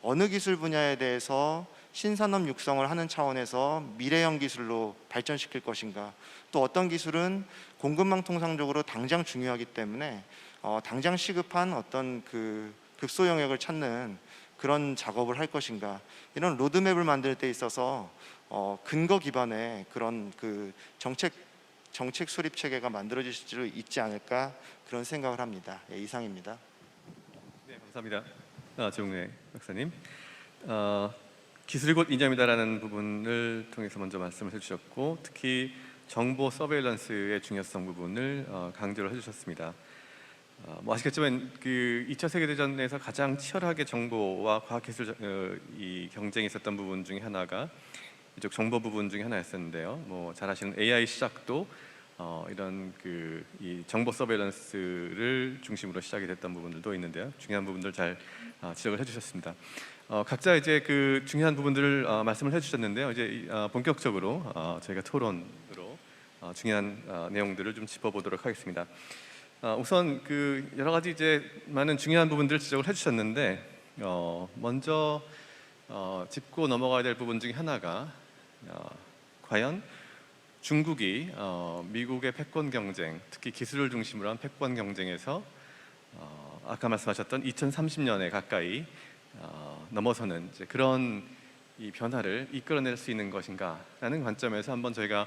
어느 기술 분야에 대해서 신산업 육성을 하는 차원에서 미래형 기술로 발전시킬 것인가, 또 어떤 기술은 공급망 통상적으로 당장 중요하기 때문에 당장 시급한 어떤 그 급소 영역을 찾는 그런 작업을 할 것인가, 이런 로드맵을 만들 때 있어서 근거 기반의 그런 그 정책 수립 체계가 만들어질 수 있지 않을까 그런 생각을 합니다. 예, 이상입니다. 네, 감사합니다. 조용래 박사님. 기술이 곧 이념이다라는 부분을 통해서 먼저 말씀을 해주셨고, 특히 정보 서베일런스의 중요성 부분을 강조를 해주셨습니다. 뭐 아시겠지만 그 2차 세계대전에서 가장 치열하게 정보와 과학기술 이 경쟁이 있었던 부분 중에 하나가 이쪽 정보 부분 중에 하나였었는데요. 뭐 잘 아시는 AI 시작도 이런 그 이 정보 서베일런스를 중심으로 시작이 됐던 부분들도 있는데요. 중요한 부분들 잘 지적을 해주셨습니다. 각자 이제 그 중요한 부분들을 말씀을 해주셨는데요. 이제 본격적으로 저희가 토론으로 중요한 내용들을 좀 짚어보도록 하겠습니다. 우선 그 여러 가지 이제 많은 중요한 부분들을 지적을 해주셨는데 먼저 짚고 넘어가야 될 부분 중에 하나가 과연 중국이 미국의 패권 경쟁, 특히 기술을 중심으로 한 패권 경쟁에서 아까 말씀하셨던 2030년에 가까이 넘어서는 이제 그런 이 변화를 이끌어낼 수 있는 것인가라는 관점에서 한번 저희가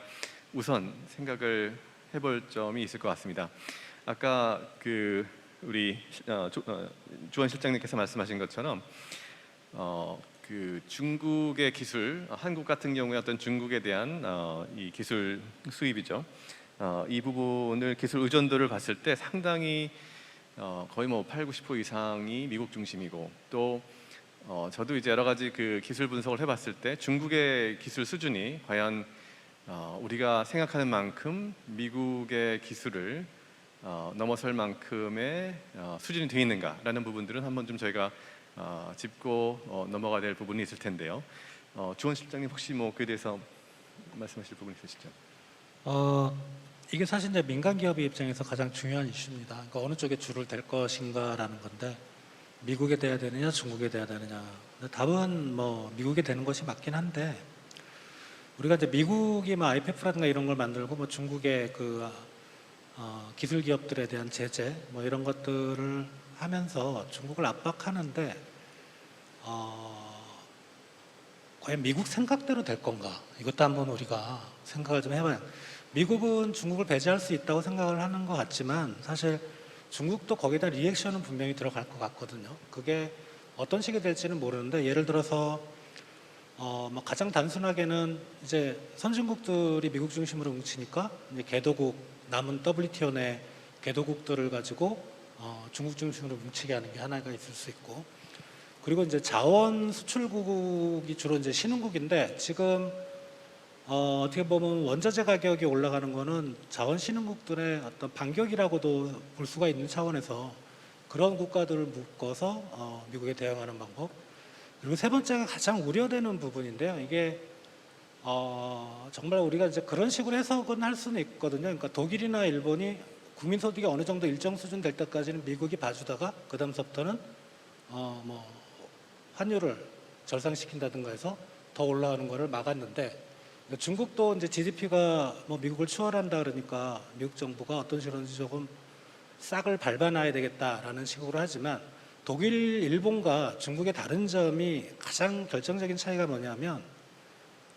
우선 생각을 해볼 점이 있을 것 같습니다. 아까 그 우리 주원 실장님께서 말씀하신 것처럼 그 중국의 기술, 한국 같은 경우에 어떤 중국에 대한 이 기술 수입이죠. 이 부분을 기술 의존도를 봤을 때 상당히 거의 뭐 80-90% 이상이 미국 중심이고, 또 저도 이제 여러 가지 그 기술 분석을 해봤을 때 중국의 기술 수준이 과연 우리가 생각하는 만큼 미국의 기술을 넘어설 만큼의 수준이 되어 있는가라는 부분들은 한번 좀 저희가 짚고 넘어가야 될 부분이 있을 텐데요. 주원 실장님 혹시 뭐 그에 대해서 말씀하실 부분 있으시죠? 이게 사실 이제 민간 기업의 입장에서 가장 중요한 이슈입니다. 그러니까 어느 쪽에 줄을 댈 것인가라는 건데, 미국에 대야 되느냐, 중국에 대야 되느냐. 답은 뭐 미국에 되는 것이 맞긴 한데, 우리가 이제 미국이 뭐 IPEF라든가 이런 걸 만들고 뭐 중국의 그 기술 기업들에 대한 제재 뭐 이런 것들을 하면서 중국을 압박하는데 과연 미국 생각대로 될 건가? 이것도 한번 우리가 생각을 좀 해봐요. 미국은 중국을 배제할 수 있다고 생각을 하는 것 같지만 사실 중국도 거기다 리액션은 분명히 들어갈 것 같거든요. 그게 어떤 식이 될지는 모르는데, 예를 들어서 뭐 가장 단순하게는 이제 선진국들이 미국 중심으로 뭉치니까 이제 개도국, 남은 WTO 내 개도국들을 가지고 중국 중심으로 뭉치게 하는 게 하나가 있을 수 있고, 그리고 이제 자원 수출국이 주로 이제 신흥국인데, 지금 어떻게 보면 원자재 가격이 올라가는 거는 자원 신흥국들의 어떤 반격이라고도 볼 수가 있는 차원에서 그런 국가들을 묶어서 미국에 대응하는 방법. 그리고 세 번째가 가장 우려되는 부분인데요. 이게 정말 우리가 이제 그런 식으로 해석은 할 수는 있거든요. 그러니까 독일이나 일본이 국민소득이 어느 정도 일정 수준 될 때까지는 미국이 봐주다가 그 다음서부터는 뭐 환율을 절상시킨다든가 해서 더 올라가는 거를 막았는데, 중국도 이제 GDP가 뭐 미국을 추월한다 그러니까 미국 정부가 어떤 식으로든지 조금 싹을 밟아놔야 되겠다라는 식으로 하지만, 독일, 일본과 중국의 다른 점이 가장 결정적인 차이가 뭐냐면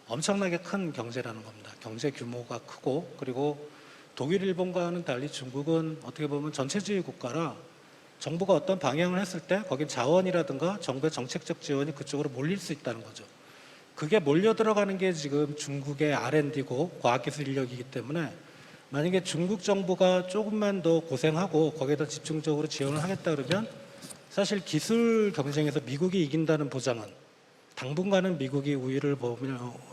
엄청나게 큰 경제라는 겁니다. 경제 규모가 크고, 그리고 독일, 일본과는 달리 중국은 어떻게 보면 전체주의 국가라 정부가 어떤 방향을 했을 때 거긴 자원이라든가 정부의 정책적 지원이 그쪽으로 몰릴 수 있다는 거죠. 그게 몰려 들어가는 게 지금 중국의 R&D고 과학기술 인력이기 때문에 만약에 중국 정부가 조금만 더 고생하고 거기에 더 집중적으로 지원을 하겠다 그러면 사실 기술 경쟁에서 미국이 이긴다는 보장은 당분간은 미국이 우위를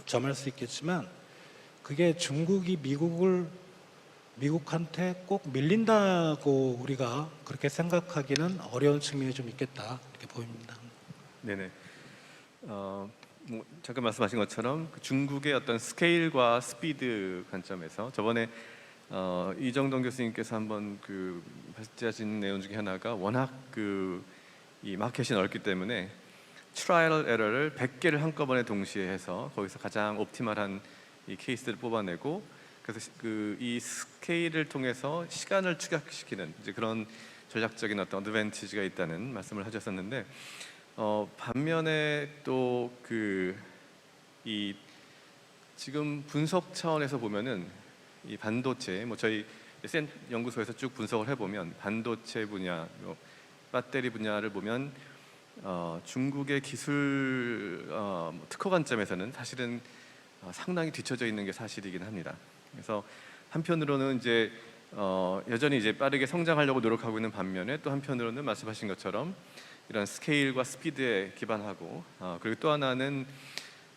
점할 수 있겠지만 그게 중국이 미국한테 꼭 밀린다고 우리가 그렇게 생각하기는 어려운 측면이 좀 있겠다 이렇게 보입니다. 네네. 잠깐 말씀하신 것처럼 그 중국의 어떤 스케일과 스피드 관점에서 저번에 이정동 교수님께서 한번 그 발제하신 내용 중에 하나가 워낙 이 마켓이 넓기 때문에 트라이얼 에러를 100개를 한꺼번에 동시에 해서 거기서 가장 옵티멀한 이 케이스를 뽑아내고 그래서 이 스케일을 통해서 시간을 축약시키는 이제 그런 전략적인 어떤 어드밴티지가 있다는 말씀을 하셨었는데 반면에 또 이 지금 분석 차원에서 보면은 이 반도체 저희 센 연구소에서 쭉 분석을 해보면 반도체 분야, 배터리 분야를 보면 중국의 기술 특허 관점에서는 사실은 상당히 뒤처져 있는 게 사실이긴 합니다. 그래서 한편으로는 이제 여전히 이제 빠르게 성장하려고 노력하고 있는 반면에 또 한편으로는 말씀하신 것처럼 이런 스케일과 스피드에 기반하고 그리고 또 하나는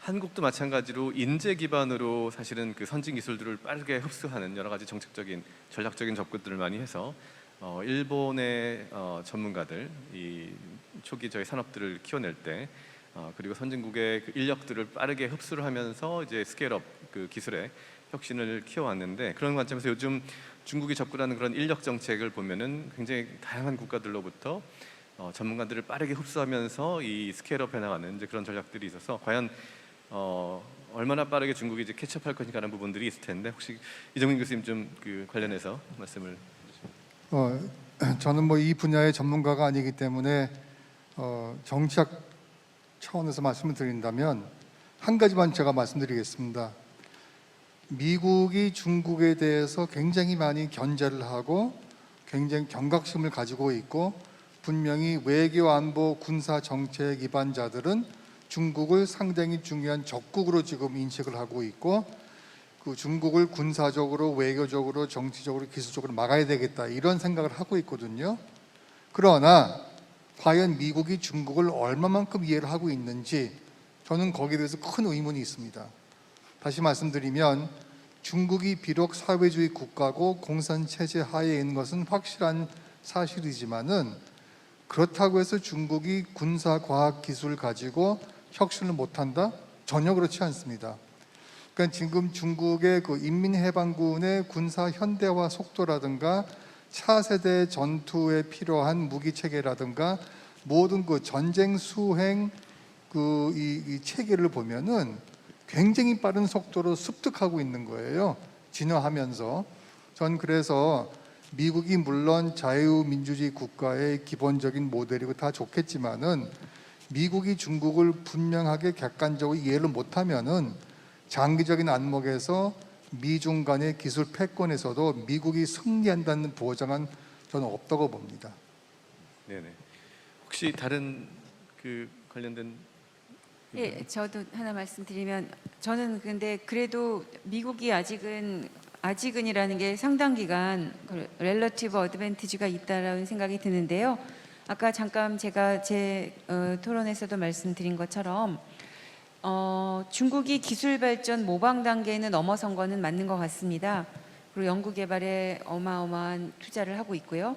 한국도 마찬가지로 인재 기반으로 사실은 그 선진 기술들을 빠르게 흡수하는 여러 가지 정책적인 전략적인 접근들을 많이 해서 일본의 전문가들 이 초기 저희 산업들을 키워낼 때 그리고 선진국의 그 인력들을 빠르게 흡수를 하면서 이제 스케일업 그 기술의 혁신을 키워왔는데 그런 관점에서 요즘 중국이 접근하는 그런 인력 정책을 보면은 굉장히 다양한 국가들로부터 전문가들을 빠르게 흡수하면서 이 스케일업 해나가는 이제 그런 전략들이 있어서 과연 얼마나 빠르게 중국이 이제 캐치업할 것인가라는 부분들이 있을 텐데 혹시 이정민 교수님 좀 그 관련해서 말씀을 저는 뭐 이 분야의 전문가가 아니기 때문에 정치학 차원에서 말씀을 드린다면 한 가지만 제가 말씀드리겠습니다. 미국이 중국에 대해서 굉장히 많이 견제를 하고 굉장히 경각심을 가지고 있고 분명히 외교 안보 군사 정책 기반자들은 중국을 상당히 중요한 적국으로 지금 인식을 하고 있고 그 중국을 군사적으로 외교적으로 정치적으로 기술적으로 막아야 되겠다 이런 생각을 하고 있거든요. 그러나 과연 미국이 중국을 얼마만큼 이해를 하고 있는지 저는 거기에 대해서 큰 의문이 있습니다. 다시 말씀드리면 중국이 비록 사회주의 국가고 공산체제 하에 있는 것은 확실한 사실이지만은 그렇다고 해서 중국이 군사 과학 기술 가지고 혁신을 못한다? 전혀 그렇지 않습니다. 그러니까 지금 중국의 그 인민해방군의 군사 현대화 속도라든가 차세대 전투에 필요한 무기 체계라든가 모든 그 전쟁 수행 이 체계를 보면은 굉장히 빠른 속도로 습득하고 있는 거예요. 진화하면서. 전 그래서 미국이 물론 자유민주주의 국가의 기본적인 모델이고 다 좋겠지만은 미국이 중국을 분명하게 객관적으로 이해를 못하면은 장기적인 안목에서 미중 간의 기술 패권에서도 미국이 승리한다는 보장은 저는 없다고 봅니다. 네네. 혹시 다른 그 관련된 예, 저도 하나 말씀드리면 저는 근데 그래도 미국이 아직은이라는 게 상당 기간 렐러티브 어드밴티지가 있다라는 생각이 드는데요. 아까 잠깐 제가 제 토론에서도 말씀드린 것처럼 중국이 기술 발전 모방 단계는 넘어선 거는 맞는 것 같습니다. 그리고 연구 개발에 어마어마한 투자를 하고 있고요.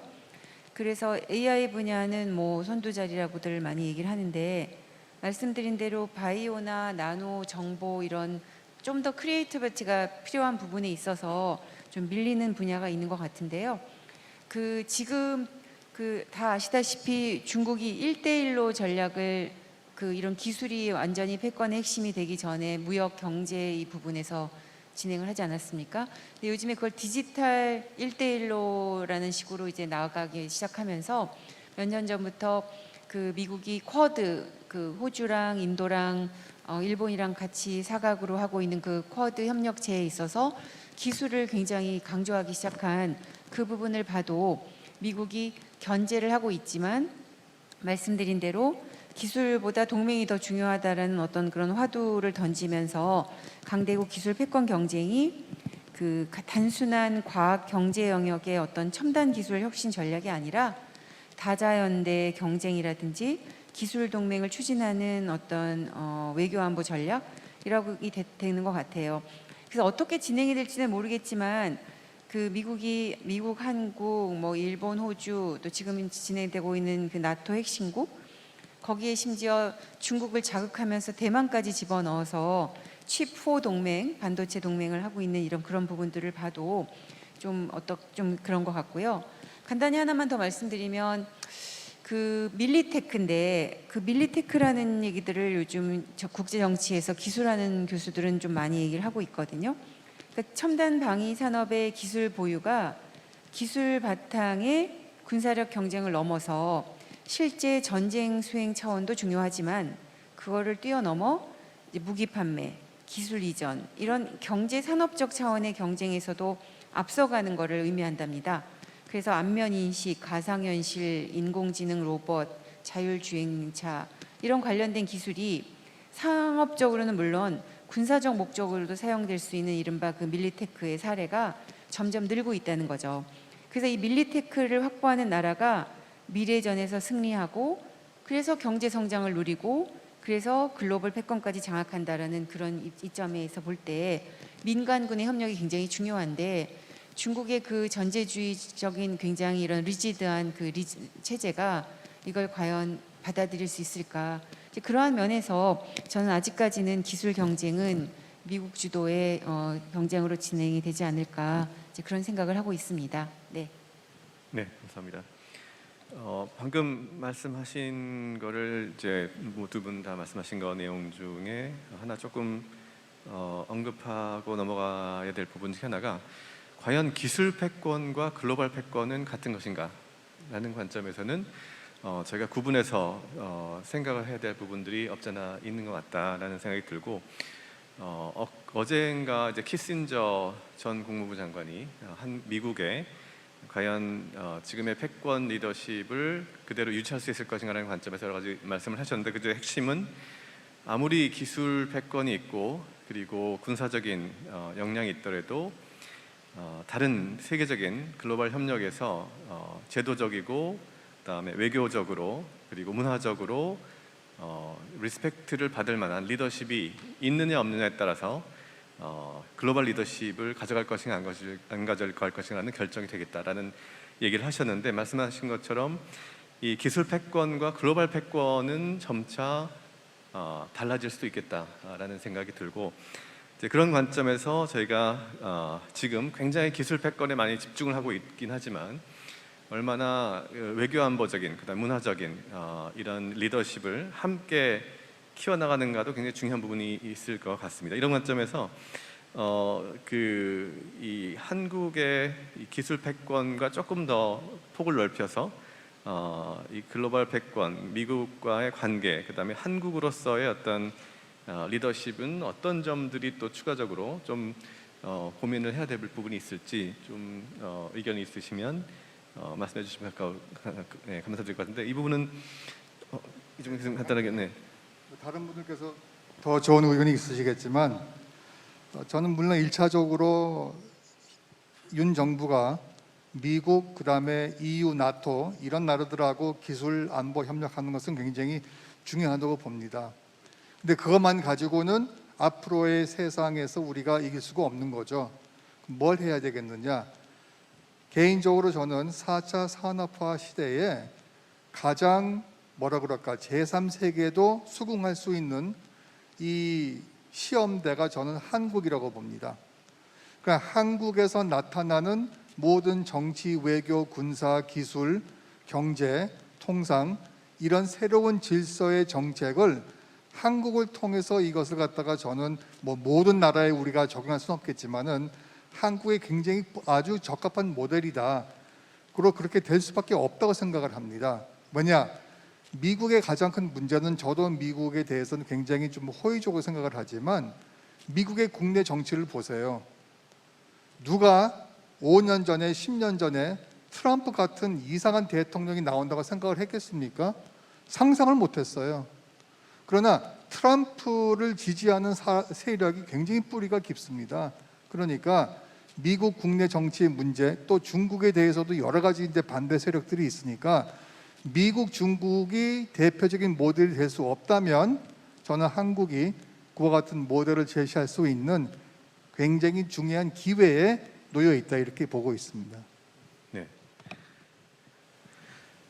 그래서 AI 분야는 뭐 선두자리라고들 많이 얘기를 하는데 말씀드린 대로 바이오나 나노 정보 이런 좀 더 크리에이티비티가 필요한 부분에 있어서 좀 밀리는 분야가 있는 것 같은데요. 지금 다 아시다시피 중국이 1대1로 전략을 이런 기술이 완전히 패권의 핵심이 되기 전에 무역 경제 이 부분에서 진행을 하지 않았습니까? 근데 요즘에 그걸 디지털 1대1로라는 식으로 이제 나아가기 시작하면서 몇 년 전부터 미국이 쿼드 호주랑 인도랑 일본이랑 같이 사각으로 하고 있는 쿼드 협력체에 있어서 기술을 굉장히 강조하기 시작한 그 부분을 봐도 미국이 견제를 하고 있지만 말씀드린 대로 기술보다 동맹이 더 중요하다라는 어떤 그런 화두를 던지면서 강대국 기술 패권 경쟁이 그 단순한 과학 경제 영역의 어떤 첨단 기술 혁신 전략이 아니라 다자연대 경쟁이라든지 기술 동맹을 추진하는 어떤 외교 안보 전략이라고 되는 것 같아요. 그래서 어떻게 진행이 될지는 모르겠지만 그 미국, 한국, 뭐 일본, 호주 또 지금 진행되고 있는 그 나토 핵심국 거기에 심지어 중국을 자극하면서 대만까지 집어넣어서 칩4 동맹, 반도체 동맹을 하고 있는 이런 그런 부분들을 봐도 좀 그런 것 같고요. 간단히 하나만 더 말씀드리면 그 밀리테크인데 그 밀리테크라는 얘기들을 요즘 국제 정치에서 기술하는 교수들은 좀 많이 얘기를 하고 있거든요. 그러니까 첨단 방위 산업의 기술 보유가 기술 바탕의 군사력 경쟁을 넘어서 실제 전쟁 수행 차원도 중요하지만 그거를 뛰어넘어 이제 무기 판매, 기술 이전 이런 경제 산업적 차원의 경쟁에서도 앞서가는 것을 의미한답니다. 그래서 안면 인식, 가상현실, 인공지능 로봇, 자율주행차 이런 관련된 기술이 상업적으로는 물론 군사적 목적으로도 사용될 수 있는 이른바 그 밀리테크의 사례가 점점 늘고 있다는 거죠. 그래서 이 밀리테크를 확보하는 나라가 미래전에서 승리하고 그래서 경제 성장을 누리고 그래서 글로벌 패권까지 장악한다라는 그런 이점에서 볼 때 민간군의 협력이 굉장히 중요한데 중국의 그 전제주의적인 굉장히 이런 리지드한 그 체제가 이걸 과연 받아들일 수 있을까? 이제 그러한 면에서 저는 아직까지는 기술 경쟁은 미국 주도의 경쟁으로 진행이 되지 않을까 이제 그런 생각을 하고 있습니다. 네. 네, 감사합니다. 방금 말씀하신 거를 이제 두 분 다 말씀하신 거 내용 중에 하나 조금 언급하고 넘어가야 될 부분 중 하나가 과연 기술 패권과 글로벌 패권은 같은 것인가? 라는 관점에서는 저희가 구분해서 생각을 해야 될 부분들이 없잖아 있는 것 같다라는 생각이 들고 어젠가 이제 키신저 전 국무부 장관이 미국의 과연 지금의 패권 리더십을 그대로 유지할 수 있을 것인가라는 관점에서 여러 가지 말씀을 하셨는데 그중에 핵심은 아무리 기술 패권이 있고 그리고 군사적인 역량이 있더라도 다른 세계적인 글로벌 협력에서 제도적이고 그다음에 외교적으로 그리고 문화적으로 리스펙트를 받을 만한 리더십이 있느냐 없느냐에 따라서 글로벌 리더십을 가져갈 것인가 안 가져갈 것인가는 결정이 되겠다라는 얘기를 하셨는데 말씀하신 것처럼 이 기술 패권과 글로벌 패권은 점차 달라질 수도 있겠다라는 생각이 들고 이제 그런 관점에서 저희가 지금 굉장히 기술 패권에 많이 집중을 하고 있긴 하지만 얼마나 외교 안보적인 그다음 문화적인 이런 리더십을 함께 키워나가는가도 굉장히 중요한 부분이 있을 것 같습니다. 이런 관점에서 이 한국의 이 기술 패권과 조금 더 폭을 넓혀서 이 글로벌 패권, 미국과의 관계, 그다음에 한국으로서의 어떤 리더십은 어떤 점들이 또 추가적으로 좀 고민을 해야 될 부분이 있을지 좀 의견이 있으시면 말씀해 주시면 감사드릴 것 같은데 이 부분은 좀 간단하게 네. 다른 분들께서 더 좋은 의견이 있으시겠지만 저는 물론 1차적으로 윤 정부가 미국 그다음에 EU, 나토 이런 나라들하고 기술 안보 협력하는 것은 굉장히 중요하다고 봅니다. 근데 그것만 가지고는 앞으로의 세상에서 우리가 이길 수가 없는 거죠. 뭘 해야 되겠느냐? 개인적으로 저는 4차 산업화 시대에 가장 제3세계도 수긍할 수 있는 이 시험대가 저는 한국이라고 봅니다. 그러니까 한국에서 나타나는 모든 정치, 외교, 군사, 기술, 경제, 통상 이런 새로운 질서의 정책을 한국을 통해서 이것을 갖다가 저는 모든 나라에 우리가 적용할 수는 없겠지만은 한국에 굉장히 아주 적합한 모델이다. 그리고 그렇게 될 수밖에 없다고 생각을 합니다. 뭐냐? 미국의 가장 큰 문제는 저도 미국에 대해서는 굉장히 좀 호의적으로 생각을 하지만 미국의 국내 정치를 보세요. 누가 5년 전에 10년 전에 트럼프 같은 이상한 대통령이 나온다고 생각을 했겠습니까? 상상을 못했어요. 그러나 트럼프를 지지하는 세력이 굉장히 뿌리가 깊습니다. 그러니까 미국 국내 정치의 문제, 또 중국에 대해서도 여러 가지 이제 반대 세력들이 있으니까 미국, 중국이 대표적인 모델이 될 수 없다면 저는 한국이 그와 같은 모델을 제시할 수 있는 굉장히 중요한 기회에 놓여 있다 이렇게 보고 있습니다. 네.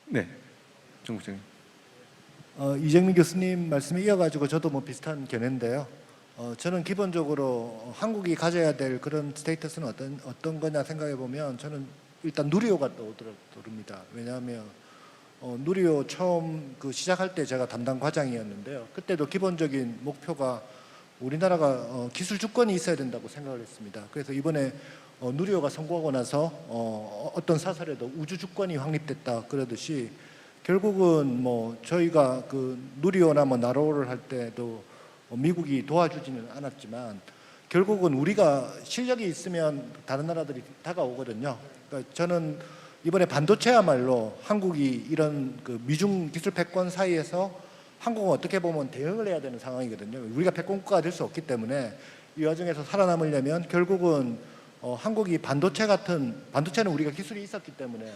네. 정 국장님. 이정민 교수님 말씀에 이어가지고 저도 뭐 비슷한 견해인데요. 저는 기본적으로 한국이 가져야 될 그런 스테이터스는 어떤 거냐 생각해 보면 저는 일단 누리호가 떠오릅니다. 왜냐하면 누리호 처음 시작할 때 제가 담당 과장이었는데요. 그때도 기본적인 목표가 우리나라가 기술 주권이 있어야 된다고 생각을 했습니다. 그래서 이번에 누리호가 성공하고 나서 어떤 사설에도 우주 주권이 확립됐다 그러듯이 결국은 뭐 저희가 누리호나 뭐 나로호를 할 때도 미국이 도와주지는 않았지만 결국은 우리가 실력이 있으면 다른 나라들이 다가오거든요. 그러니까 저는 이번에 반도체야말로 한국이 이런 미중 기술 패권 사이에서 한국은 어떻게 보면 대응을 해야 되는 상황이거든요. 우리가 패권국가가 될 수 없기 때문에 이 과정에서 살아남으려면 결국은 한국이 반도체는 우리가 기술이 있었기 때문에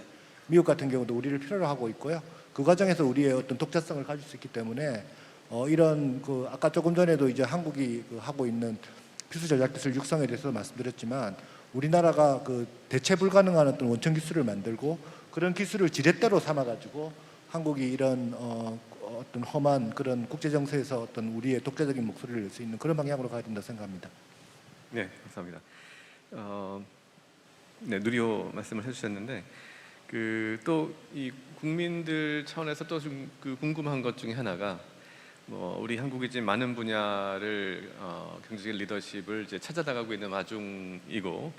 미국 같은 경우도 우리를 필요로 하고 있고요. 그 과정에서 우리의 어떤 독자성을 가질 수 있기 때문에 이런 아까 조금 전에도 이제 한국이 하고 있는 필수 전략 기술 육성에 대해서 말씀드렸지만 우리나라가 대체 불가능한 어떤 원천 기술을 만들고 그런 기술을 지렛대로 삼아가지고 한국이 이런 어떤 험한 그런 국제 정세에서 어떤 우리의 독자적인 목소리를 낼 수 있는 그런 방향으로 가야 된다고 생각합니다. 네, 감사합니다. 네, 누리호 말씀을 해주셨는데 또 이 국민들 차원에서 또 좀 궁금한 것 중에 하나가 우리 한국이 지금 많은 분야를 경제적인 리더십을 이제 찾아나가고 있는 와중이고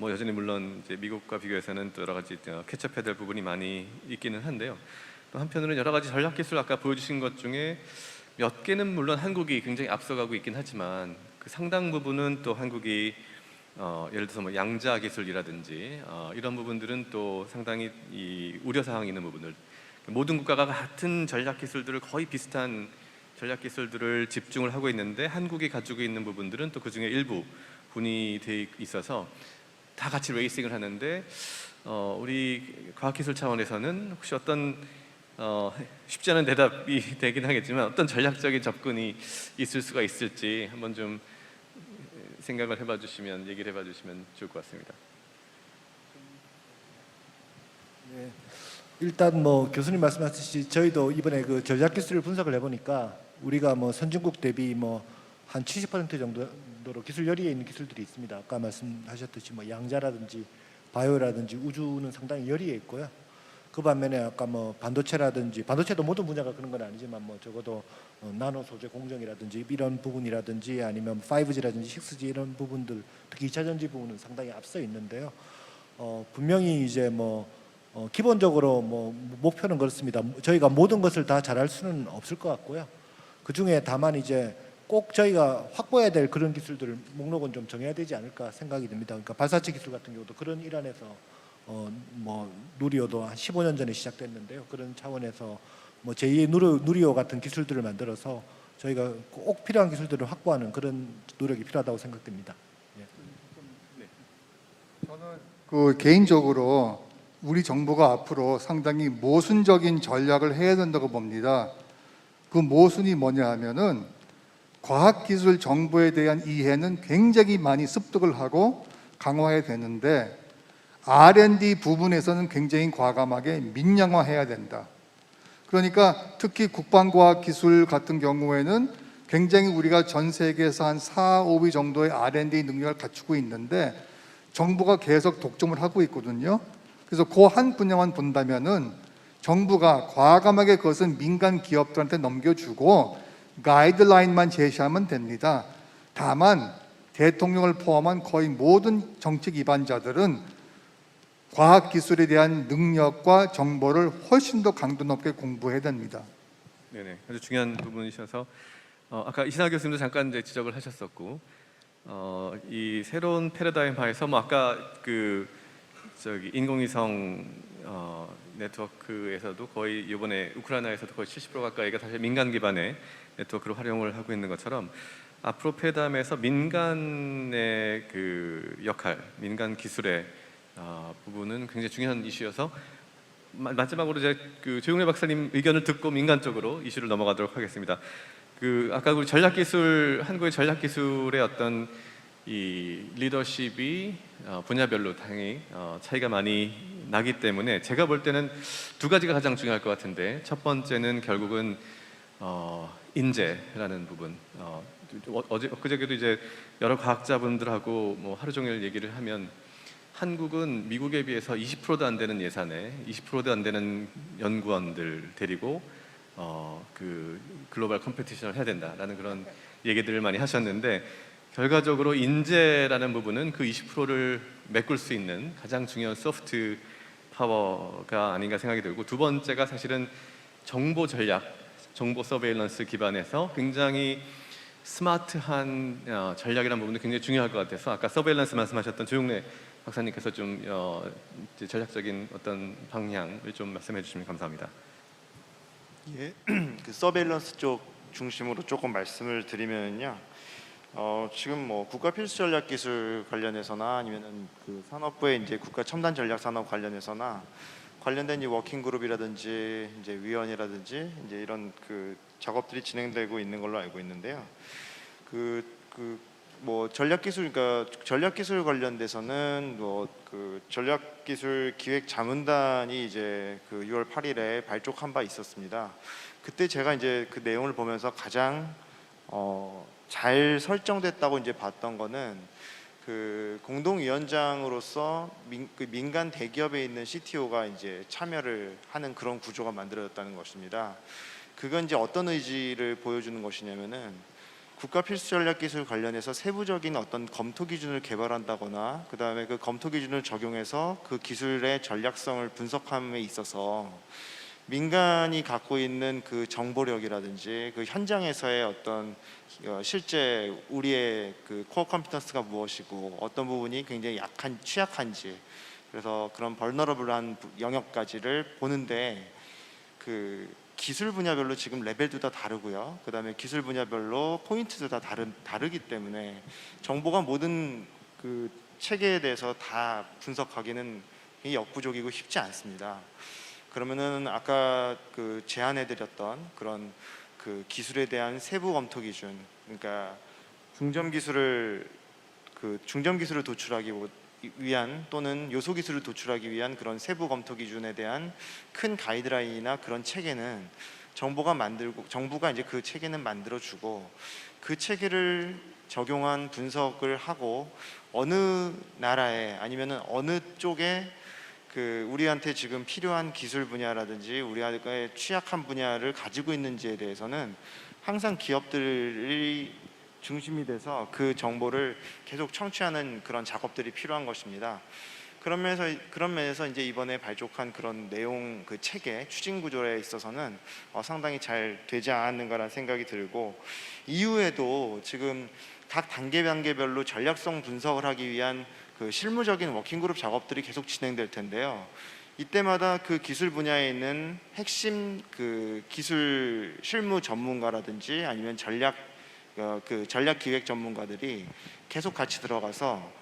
여전히 물론 이제 미국과 비교해서는 또 여러 가지 캐치업해야 될 부분이 많이 있기는 한데요. 또 한편으로는 여러 가지 전략 기술 아까 보여주신 것 중에 몇 개는 물론 한국이 굉장히 앞서가고 있긴 하지만 그 상당 부분은 또 한국이 예를 들어서 뭐 양자 기술이라든지 이런 부분들은 또 상당히 이 우려 사항이 있는 부분들. 모든 국가가 같은 전략 기술들을 거의 비슷한 전략 기술들을 집중을 하고 있는데 한국이 가지고 있는 부분들은 또 그 중에 일부 분이 돼 있어서 다 같이 레이싱을 하는데 우리 과학기술 차원에서는 혹시 어떤 쉽지 않은 대답이 되긴 하겠지만 어떤 전략적인 접근이 있을 수가 있을지 한번 좀 생각을 해봐 주시면 얘기를 해봐 주시면 좋을 것 같습니다. 네. 일단 뭐 교수님 말씀하셨듯이 저희도 이번에 전략 기술을 분석을 해보니까 우리가 뭐 선진국 대비 뭐 한 70% 정도로 기술 열의에 있는 기술들이 있습니다. 아까 말씀하셨듯이 뭐 양자라든지 바이오라든지 우주는 상당히 열의에 있고요. 그 반면에 아까 뭐 반도체도 모든 분야가 그런 건 아니지만 뭐 적어도 나노 소재 공정이라든지 이런 부분이라든지 아니면 5G라든지 6G 이런 부분들 특히 2차 전지 부분은 상당히 앞서 있는데요. 분명히 이제 기본적으로 목표는 그렇습니다. 저희가 모든 것을 다 잘할 수는 없을 것 같고요. 그 중에 다만 이제 꼭 저희가 확보해야 될 그런 기술들을 목록은 좀 정해야 되지 않을까 생각이 듭니다. 그러니까 발사체 기술 같은 경우도 그런 일환에서 누리호도 한 15년 전에 시작됐는데요. 그런 차원에서 제2의 누리호 같은 기술들을 만들어서 저희가 꼭 필요한 기술들을 확보하는 그런 노력이 필요하다고 생각됩니다. 예. 저는 개인적으로 우리 정부가 앞으로 상당히 모순적인 전략을 해야 된다고 봅니다. 그 모순이 뭐냐 하면은 과학기술 정보에 대한 이해는 굉장히 많이 습득을 하고 강화해야 되는데 R&D 부분에서는 굉장히 과감하게 민영화해야 된다. 그러니까 특히 국방과학기술 같은 경우에는 굉장히 우리가 전 세계에서 한 4, 5위 정도의 R&D 능력을 갖추고 있는데 정부가 계속 독점을 하고 있거든요. 그래서 그 한 분야만 본다면은 정부가 과감하게 그것은 민간 기업들한테 넘겨주고 가이드라인만 제시하면 됩니다. 다만 대통령을 포함한 거의 모든 정책 위반자들은 과학기술에 대한 능력과 정보를 훨씬 더 강도 높게 공부해야 됩니다. 네네, 아주 중요한 부분이셔서 아까 이신하 교수님도 잠깐 이제 지적을 하셨었고 이 새로운 패러다임 하에서 뭐 아까 인공위성 네트워크에서도 거의 이번에 우크라이나에서도 거의 70% 가까이가 사실 민간 기반의 네트워크를 활용을 하고 있는 것처럼 앞으로 패러다임에서 민간의 그 역할, 민간 기술의 부분은 굉장히 중요한 이슈여서 마지막으로 이제 그 조용래 박사님 의견을 듣고 민간 쪽으로 이슈를 넘어가도록 하겠습니다. 아까 우리 전략기술 한국의 전략기술의 어떤 이 리더십이 분야별로 당연히 차이가 많이 나기 때문에 제가 볼 때는 두 가지가 가장 중요할 것 같은데 첫 번째는 결국은 인재라는 부분. 엊그저께도 이제 여러 과학자분들하고 뭐 하루 종일 얘기를 하면 한국은 미국에 비해서 20%도 안 되는 예산에 20%도 안 되는 연구원들 데리고 글로벌 컴피티션을 해야 된다라는 그런 얘기들을 많이 하셨는데 결과적으로 인재라는 부분은 그 20%를 메꿀 수 있는 가장 중요한 소프트 파워가 아닌가 생각이 들고 두 번째가 사실은 정보 전략, 정보 서베일런스 기반에서 굉장히 스마트한 전략이라는 부분도 굉장히 중요할 것 같아서 아까 서베일런스 말씀하셨던 조용래 박사님께서 좀 전략적인 어떤 방향을 좀 말씀해 주시면 감사합니다. 예, 그 서베일런스 쪽 중심으로 조금 말씀을 드리면요. 지금 뭐 국가 필수 전략 기술 관련해서나 아니면은 그 산업부의 이제 국가 첨단 전략 산업 관련해서나 관련된 이 워킹 그룹이라든지 이제 위원이라든지 이제 이런 그 작업들이 진행되고 있는 걸로 알고 있는데요. 뭐 전략 기술 그러니까 전략 기술 관련돼서는 뭐 그 전략 기술 기획 자문단이 이제 그 6월 8일에 발족한 바 있었습니다. 그때 제가 이제 그 내용을 보면서 가장 잘 설정됐다고 이제 봤던 거는 그 공동위원장으로서 민간 대기업에 있는 CTO가 이제 참여를 하는 그런 구조가 만들어졌다는 것입니다. 그건 이제 어떤 의지를 보여주는 것이냐면은 국가 필수 전략 기술 관련해서 세부적인 어떤 검토 기준을 개발한다거나 그 다음에 그 검토 기준을 적용해서 그 기술의 전략성을 분석함에 있어서 민간이 갖고 있는 그 정보력이라든지 그 현장에서의 어떤 실제 우리의 그 코어 컴피턴스가 무엇이고 어떤 부분이 굉장히 취약한지 그래서 그런 벌너러블한 영역까지를 보는데 그 기술 분야별로 지금 레벨도 다 다르고요. 그 다음에 기술 분야별로 포인트도 다 다르기 때문에 정보가 모든 그 체계에 대해서 다 분석하기는 역부족이고 쉽지 않습니다. 그러면은 아까 그 제안해드렸던 그런 그 기술에 대한 세부 검토 기준, 그러니까 중점 기술을 도출하기 위한 또는 요소 기술을 도출하기 위한 그런 세부 검토 기준에 대한 큰 가이드라인이나 그런 체계는 정부가 이제 그 체계는 만들어주고 그 체계를 적용한 분석을 하고 어느 나라에 아니면은 어느 쪽에 그 우리한테 지금 필요한 기술 분야라든지 우리한테 취약한 분야를 가지고 있는지에 대해서는 항상 기업들이 중심이 돼서 그 정보를 계속 청취하는 그런 작업들이 필요한 것입니다. 그런 면에서 이제 이번에 발족한 그런 내용 그 체계 추진 구조에 있어서는 상당히 잘 되지 않았는가라는 생각이 들고 이후에도 지금 각 단계별로 전략성 분석을 하기 위한 그 실무적인 워킹그룹 작업들이 계속 진행될 텐데요. 이때마다 그 기술 분야에 있는 핵심 그 기술 실무 전문가라든지 아니면 전략 기획 전문가들이 계속 같이 들어가서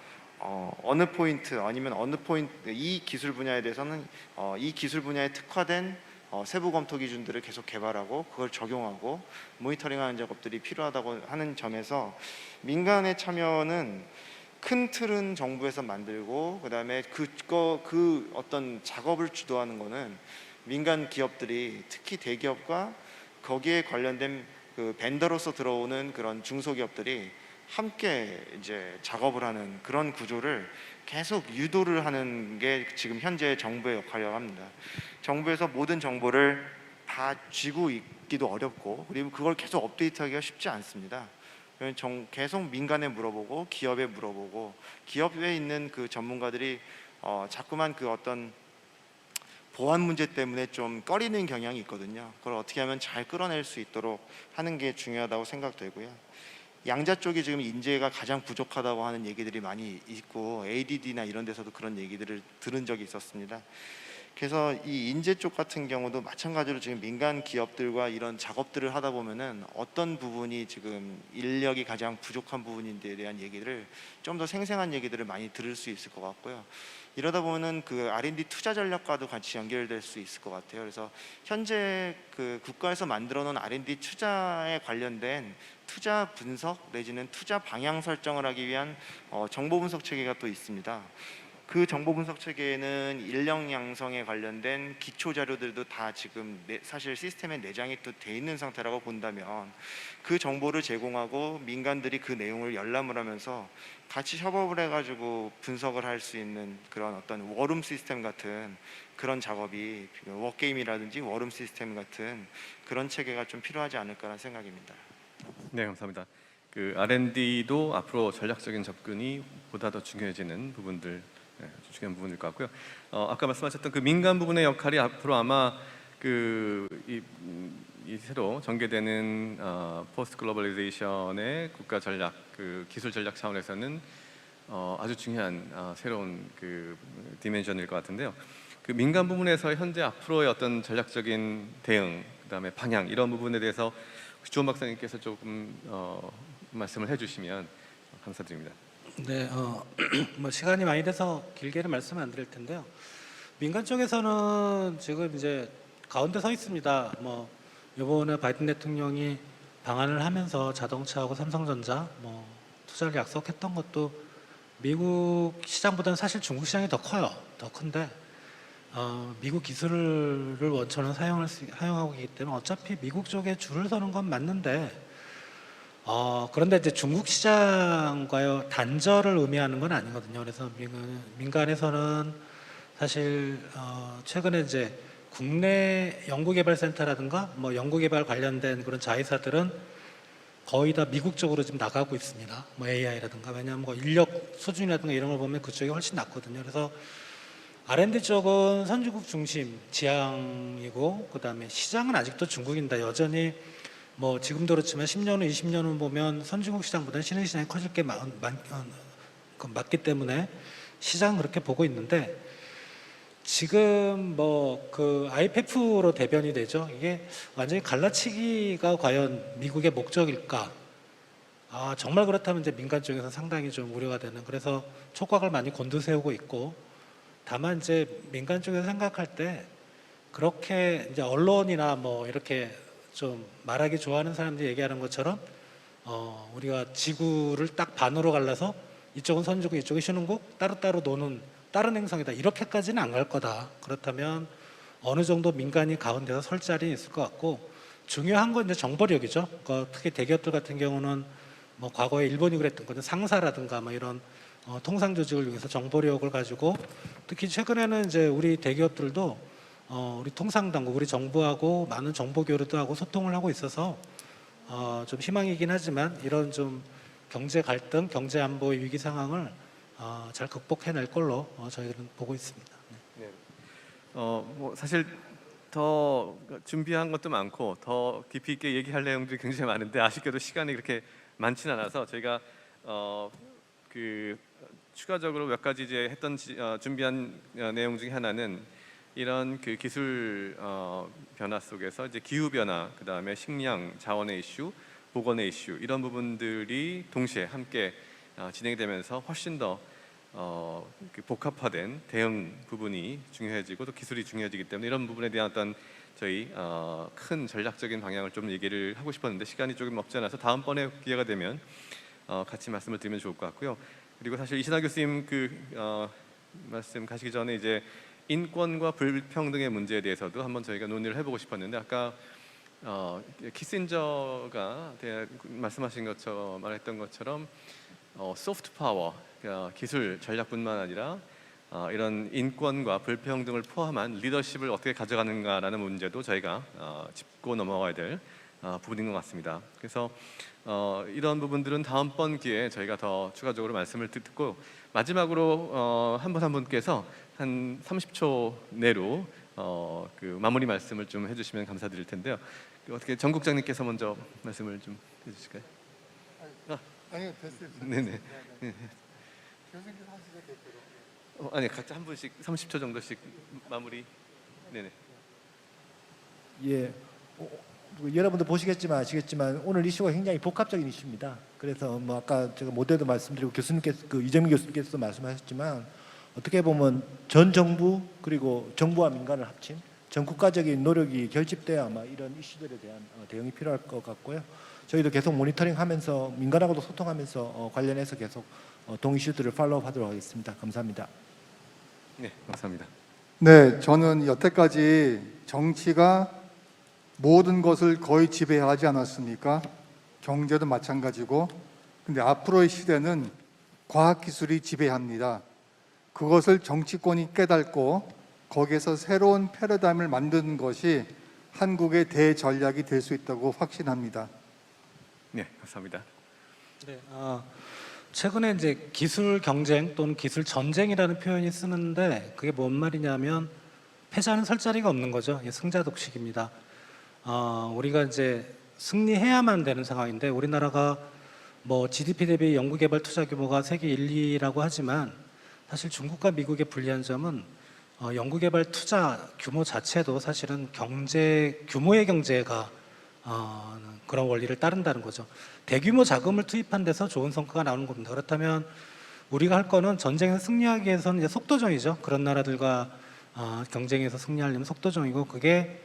어느 포인트 아니면 어느 포인트 이 기술 분야에 대해서는 이 기술 분야에 특화된 세부 검토 기준들을 계속 개발하고 그걸 적용하고 모니터링하는 작업들이 필요하다고 하는 점에서 민간의 참여는 큰 틀은 정부에서 만들고 그다음에 그 어떤 작업을 주도하는 거는 민간 기업들이 특히 대기업과 거기에 관련된 그 벤더로서 들어오는 그런 중소기업들이 함께 이제 작업을 하는 그런 구조를 계속 유도를 하는 게 지금 현재 정부의 역할이라고 합니다. 정부에서 모든 정보를 다 쥐고 있기도 어렵고 그리고 그걸 계속 업데이트하기가 쉽지 않습니다. 계속 민간에 물어보고 기업에 물어보고 기업에 있는 그 전문가들이 자꾸만 그 어떤 보안 문제 때문에 좀 꺼리는 경향이 있거든요. 그걸 어떻게 하면 잘 끌어낼 수 있도록 하는 게 중요하다고 생각되고요. 양자 쪽이 지금 인재가 가장 부족하다고 하는 얘기들이 많이 있고 ADD나 이런 데서도 그런 얘기들을 들은 적이 있었습니다. 그래서 이 인재 쪽 같은 경우도 마찬가지로 지금 민간 기업들과 이런 작업들을 하다 보면은 어떤 부분이 지금 인력이 가장 부족한 부분인지에 대한 얘기를 좀 더 생생한 얘기들을 많이 들을 수 있을 것 같고요. 이러다 보면은 그 R&D 투자 전략과도 같이 연결될 수 있을 것 같아요. 그래서 현재 그 국가에서 만들어 놓은 R&D 투자에 관련된 투자 분석 내지는 투자 방향 설정을 하기 위한 정보 분석 체계가 또 있습니다. 그 정보 분석 체계에는 인력 양성에 관련된 기초 자료들도 다 지금 사실 시스템에 내장이 또 돼 있는 상태라고 본다면 그 정보를 제공하고 민간들이 그 내용을 열람을 하면서 같이 협업을 해가지고 분석을 할 수 있는 그런 어떤 워룸 시스템 같은 그런 작업이 워게임이라든지 워룸 시스템 같은 그런 체계가 좀 필요하지 않을까라는 생각입니다. 네, 감사합니다. 그 R&D도 앞으로 전략적인 접근이 보다 더 중요해지는 부분들, 아주 중요한 부분일 것 같고요. 아까 말씀하셨던 그 민간 부분의 역할이 앞으로 아마 이 새로 전개되는 포스트 글로벌리제이션의 국가 전략, 그 기술 전략 차원에서는 아주 중요한 새로운 그 디멘션일 것 같은데요. 그 민간 부분에서 현재 앞으로의 어떤 전략적인 대응, 그다음에 방향 이런 부분에 대해서 주원 박사님께서 조금 말씀을 해주시면 감사드립니다. 네, 뭐 시간이 많이 돼서 길게는 말씀 안 드릴 텐데요. 민간 쪽에서는 지금 이제 가운데 서 있습니다. 뭐 이번에 바이든 대통령이 방한을 하면서 자동차하고 삼성전자 뭐 투자를 약속했던 것도 미국 시장보다는 사실 중국 시장이 더 커요. 더 큰데 미국 기술을 원천은 사용하고 있기 때문에 어차피 미국 쪽에 줄을 서는 건 맞는데 그런데 이제 중국 시장과의 단절을 의미하는 건 아니거든요. 그래서 민간에서는 사실 최근에 이제 국내 연구개발센터라든가 뭐 연구개발 관련된 그런 자회사들은 거의 다 미국 쪽으로 지금 나가고 있습니다. 뭐 AI라든가 왜냐하면 뭐 인력 수준이라든가 이런 걸 보면 그쪽이 훨씬 낫거든요. 그래서 R&D 쪽은 선진국 중심 지향이고 그다음에 시장은 아직도 중국인데 여전히 뭐 지금도 그렇지만 10년 후, 20년 후 보면 선진국 시장보다는 신흥 시장이 커질 게 맞기 때문에 시장은 그렇게 보고 있는데 지금 뭐 그 IPEF로 대변이 되죠. 이게 완전히 갈라치기가 과연 미국의 목적일까? 정말 그렇다면 이제 민간 쪽에서 상당히 좀 우려가 되는 그래서 촉각을 많이 곤두세우고 있고 다만 이제 민간 쪽에서 생각할 때 그렇게 이제 언론이나 뭐 이렇게 좀 말하기 좋아하는 사람들이 얘기하는 것처럼 우리가 지구를 딱 반으로 갈라서 이쪽은 선진국, 이쪽이 신흥국 따로따로 노는 다른 행성이다 이렇게까지는 안 갈 거다. 그렇다면 어느 정도 민간이 가운데서 설 자리는 있을 것 같고 중요한 건 이제 정보력이죠. 특히 대기업들 같은 경우는 뭐 과거에 일본이 그랬던 거죠. 상사라든가 뭐 이런 통상 조직을 위해서 정보력을 가지고 특히 최근에는 이제 우리 대기업들도 우리 통상당국, 우리 정부하고 많은 정보 교류도 하고 소통을 하고 있어서 좀 희망이긴 하지만 이런 좀 경제 갈등, 경제 안보의 위기 상황을 잘 극복해낼 걸로 저희들은 보고 있습니다. 네. 뭐 사실 더 준비한 것도 많고 더 깊이 있게 얘기할 내용들이 굉장히 많은데 아쉽게도 시간이 그렇게 많지는 않아서 저희가 그 추가적으로 몇 가지 이제 준비한 내용 중에 하나는 이런 그 기술 변화 속에서 이제 기후 변화, 그 다음에 식량, 자원의 이슈, 보건의 이슈 이런 부분들이 동시에 함께 진행되면서 훨씬 더 그 복합화된 대응 부분이 중요해지고 또 기술이 중요해지기 때문에 이런 부분에 대한 어떤 저희 큰 전략적인 방향을 좀 얘기를 하고 싶었는데 시간이 조금 없지 않아서 다음번에 기회가 되면 같이 말씀을 드리면 좋을 것 같고요. 그리고 사실 이신하 교수님 말씀 가시기 전에 이제 인권과 불평등의 문제에 대해서도 한번 저희가 논의를 해보고 싶었는데 아까 키신저가 말씀하신 것처럼 말했던 것처럼 소프트 파워, 기술 전략뿐만 아니라 이런 인권과 불평등을 포함한 리더십을 어떻게 가져가는가라는 문제도 저희가 짚고 넘어가야 될 부분인 것 같습니다. 그래서 이런 부분들은 다음번 기회에 저희가 더 추가적으로 말씀을 듣고 마지막으로 한 분 한 분께서 한 30초 내로 그 마무리 말씀을 좀 해주시면 감사드릴 텐데요. 어떻게 정 국장님께서 먼저 말씀을 좀 해주실까요? 아니요, 됐어요. 네네. 아니 각자 한 분씩 30초 정도씩 마무리. 네네. 예, 여러분도 보시겠지만 아시겠지만 오늘 이슈가 굉장히 복합적인 이슈입니다. 그래서 뭐 아까 제가 모델도 말씀드리고 교수님께서 이정민 교수님께서도 말씀하셨지만 어떻게 보면 전 정부 그리고 정부와 민간을 합친 전 국가적인 노력이 결집돼야 아마 이런 이슈들에 대한 대응이 필요할 것 같고요. 저희도 계속 모니터링하면서 민간하고도 소통하면서 관련해서 계속 동 이슈들을 팔로우하도록 하겠습니다. 감사합니다. 네, 감사합니다. 네, 저는 여태까지 정치가 모든 것을 거의 지배하지 않았습니까? 경제도 마찬가지고. 근데 앞으로의 시대는 과학기술이 지배합니다. 그것을 정치권이 깨닫고 거기에서 새로운 패러다임을 만드는 것이 한국의 대전략이 될 수 있다고 확신합니다. 네, 감사합니다. 네, 최근에 이제 기술 경쟁 또는 기술 전쟁이라는 표현이 쓰는데 그게 뭔 말이냐면 패자는 설 자리가 없는 거죠. 이게 승자 독식입니다. 우리가 이제 승리해야만 되는 상황인데 우리나라가 뭐 GDP 대비 연구개발 투자 규모가 세계 1, 2라고 하지만 사실 중국과 미국의 불리한 점은 연구개발 투자 규모 자체도 사실은 경제 규모의 경제가 그런 원리를 따른다는 거죠. 대규모 자금을 투입한 데서 좋은 성과가 나오는 겁니다. 그렇다면 우리가 할 거는 전쟁에서 승리하기 위해서는 이제 속도전이죠. 그런 나라들과 경쟁에서 승리하려면 속도전이고 그게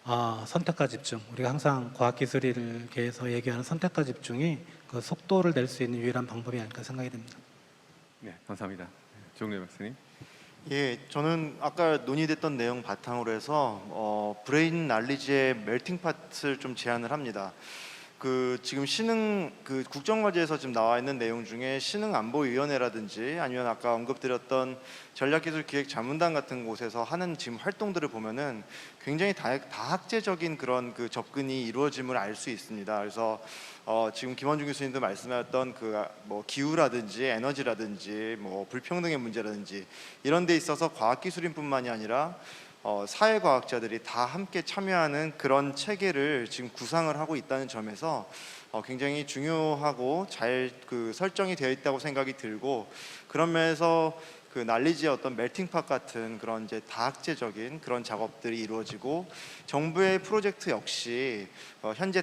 선택과 집중. 우리가 항상 과학기술계에서 얘기하는 선택과 집중이 그 속도를 낼 수 있는 유일한 방법이 아닐까 생각이 됩니다. 네, 감사합니다. 조용래 박사님. 예, 저는 아까 논의됐던 내용 바탕으로 해서 브레인 날리지의 멜팅 팟을 좀 제안을 합니다. 그 지금 신흥 그 국정과제에서 지금 나와 있는 내용 중에 신흥안보위원회라든지 아니면 아까 언급드렸던 전략기술기획자문단 같은 곳에서 하는 지금 활동들을 보면은 굉장히 다학제적인 그런 그 접근이 이루어짐을 알 수 있습니다. 그래서 지금 김원중 교수님도 말씀하셨던 그 뭐 기후라든지 에너지라든지 뭐 불평등의 문제라든지 이런 데 있어서 과학기술인뿐만이 아니라 사회과학자들이 다 함께 참여하는 그런 체계를 지금 구상을 하고 있다는 점에서 굉장히 중요하고 잘 그 설정이 되어 있다고 생각이 들고 그런 면에서 그 날리지의 어떤 멜팅팟 같은 그런 이제 다학제적인 그런 작업들이 이루어지고 정부의 프로젝트 역시 현재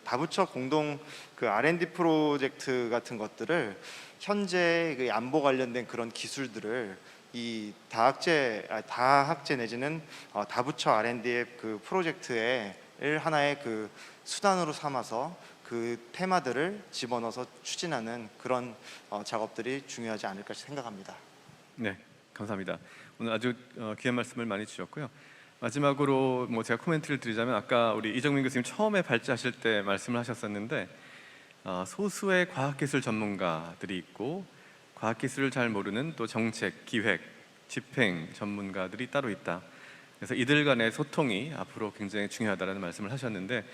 다부처 공동 그 R&D 프로젝트 같은 것들을 현재 그 안보 관련된 그런 기술들을 이 다학제 내지는 다부처 R&D의 그 프로젝트의 하나의 그 수단으로 삼아서 그 테마들을 집어넣어서 추진하는 그런 작업들이 중요하지 않을까 생각합니다. 네, 감사합니다. 오늘 아주 귀한 말씀을 많이 주셨고요. 마지막으로 뭐 제가 코멘트를 드리자면 아까 우리 이정민 교수님 처음에 발제하실 때 말씀을 하셨었는데 소수의 과학기술 전문가들이 있고 과학기술을 잘 모르는 또 정책, 기획, 집행 전문가들이 따로 있다. 그래서 이들 간의 소통이 앞으로 굉장히 중요하다는 말씀을 하셨는데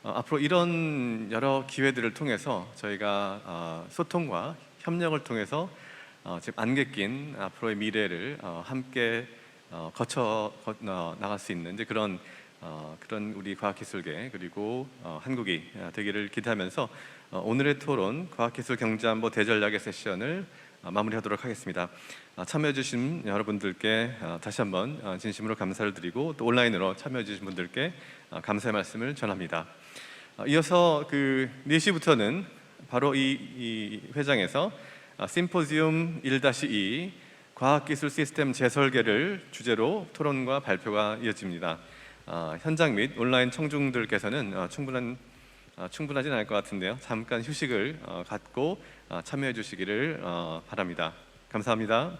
앞으로 이런 여러 기회들을 통해서 저희가 소통과 협력을 통해서 지금 안개 낀 앞으로의 미래를 함께 거쳐 나갈 수 있는 이제 그런 우리 과학기술계 그리고 한국이 되기를 기대하면서 오늘의 토론 과학기술 경제안보 대전략의 세션을 마무리하도록 하겠습니다. 참여해주신 여러분들께 다시 한번 진심으로 감사를 드리고 또 온라인으로 참여해주신 분들께 감사의 말씀을 전합니다. 이어서 그 4시부터는 바로 이 회장에서 심포지움 1-2 과학기술 시스템 재설계를 주제로 토론과 발표가 이어집니다. 현장 및 온라인 청중들께서는 충분하진 않을 것 같은데요. 잠깐 휴식을 갖고 참여해 주시기를 바랍니다. 감사합니다.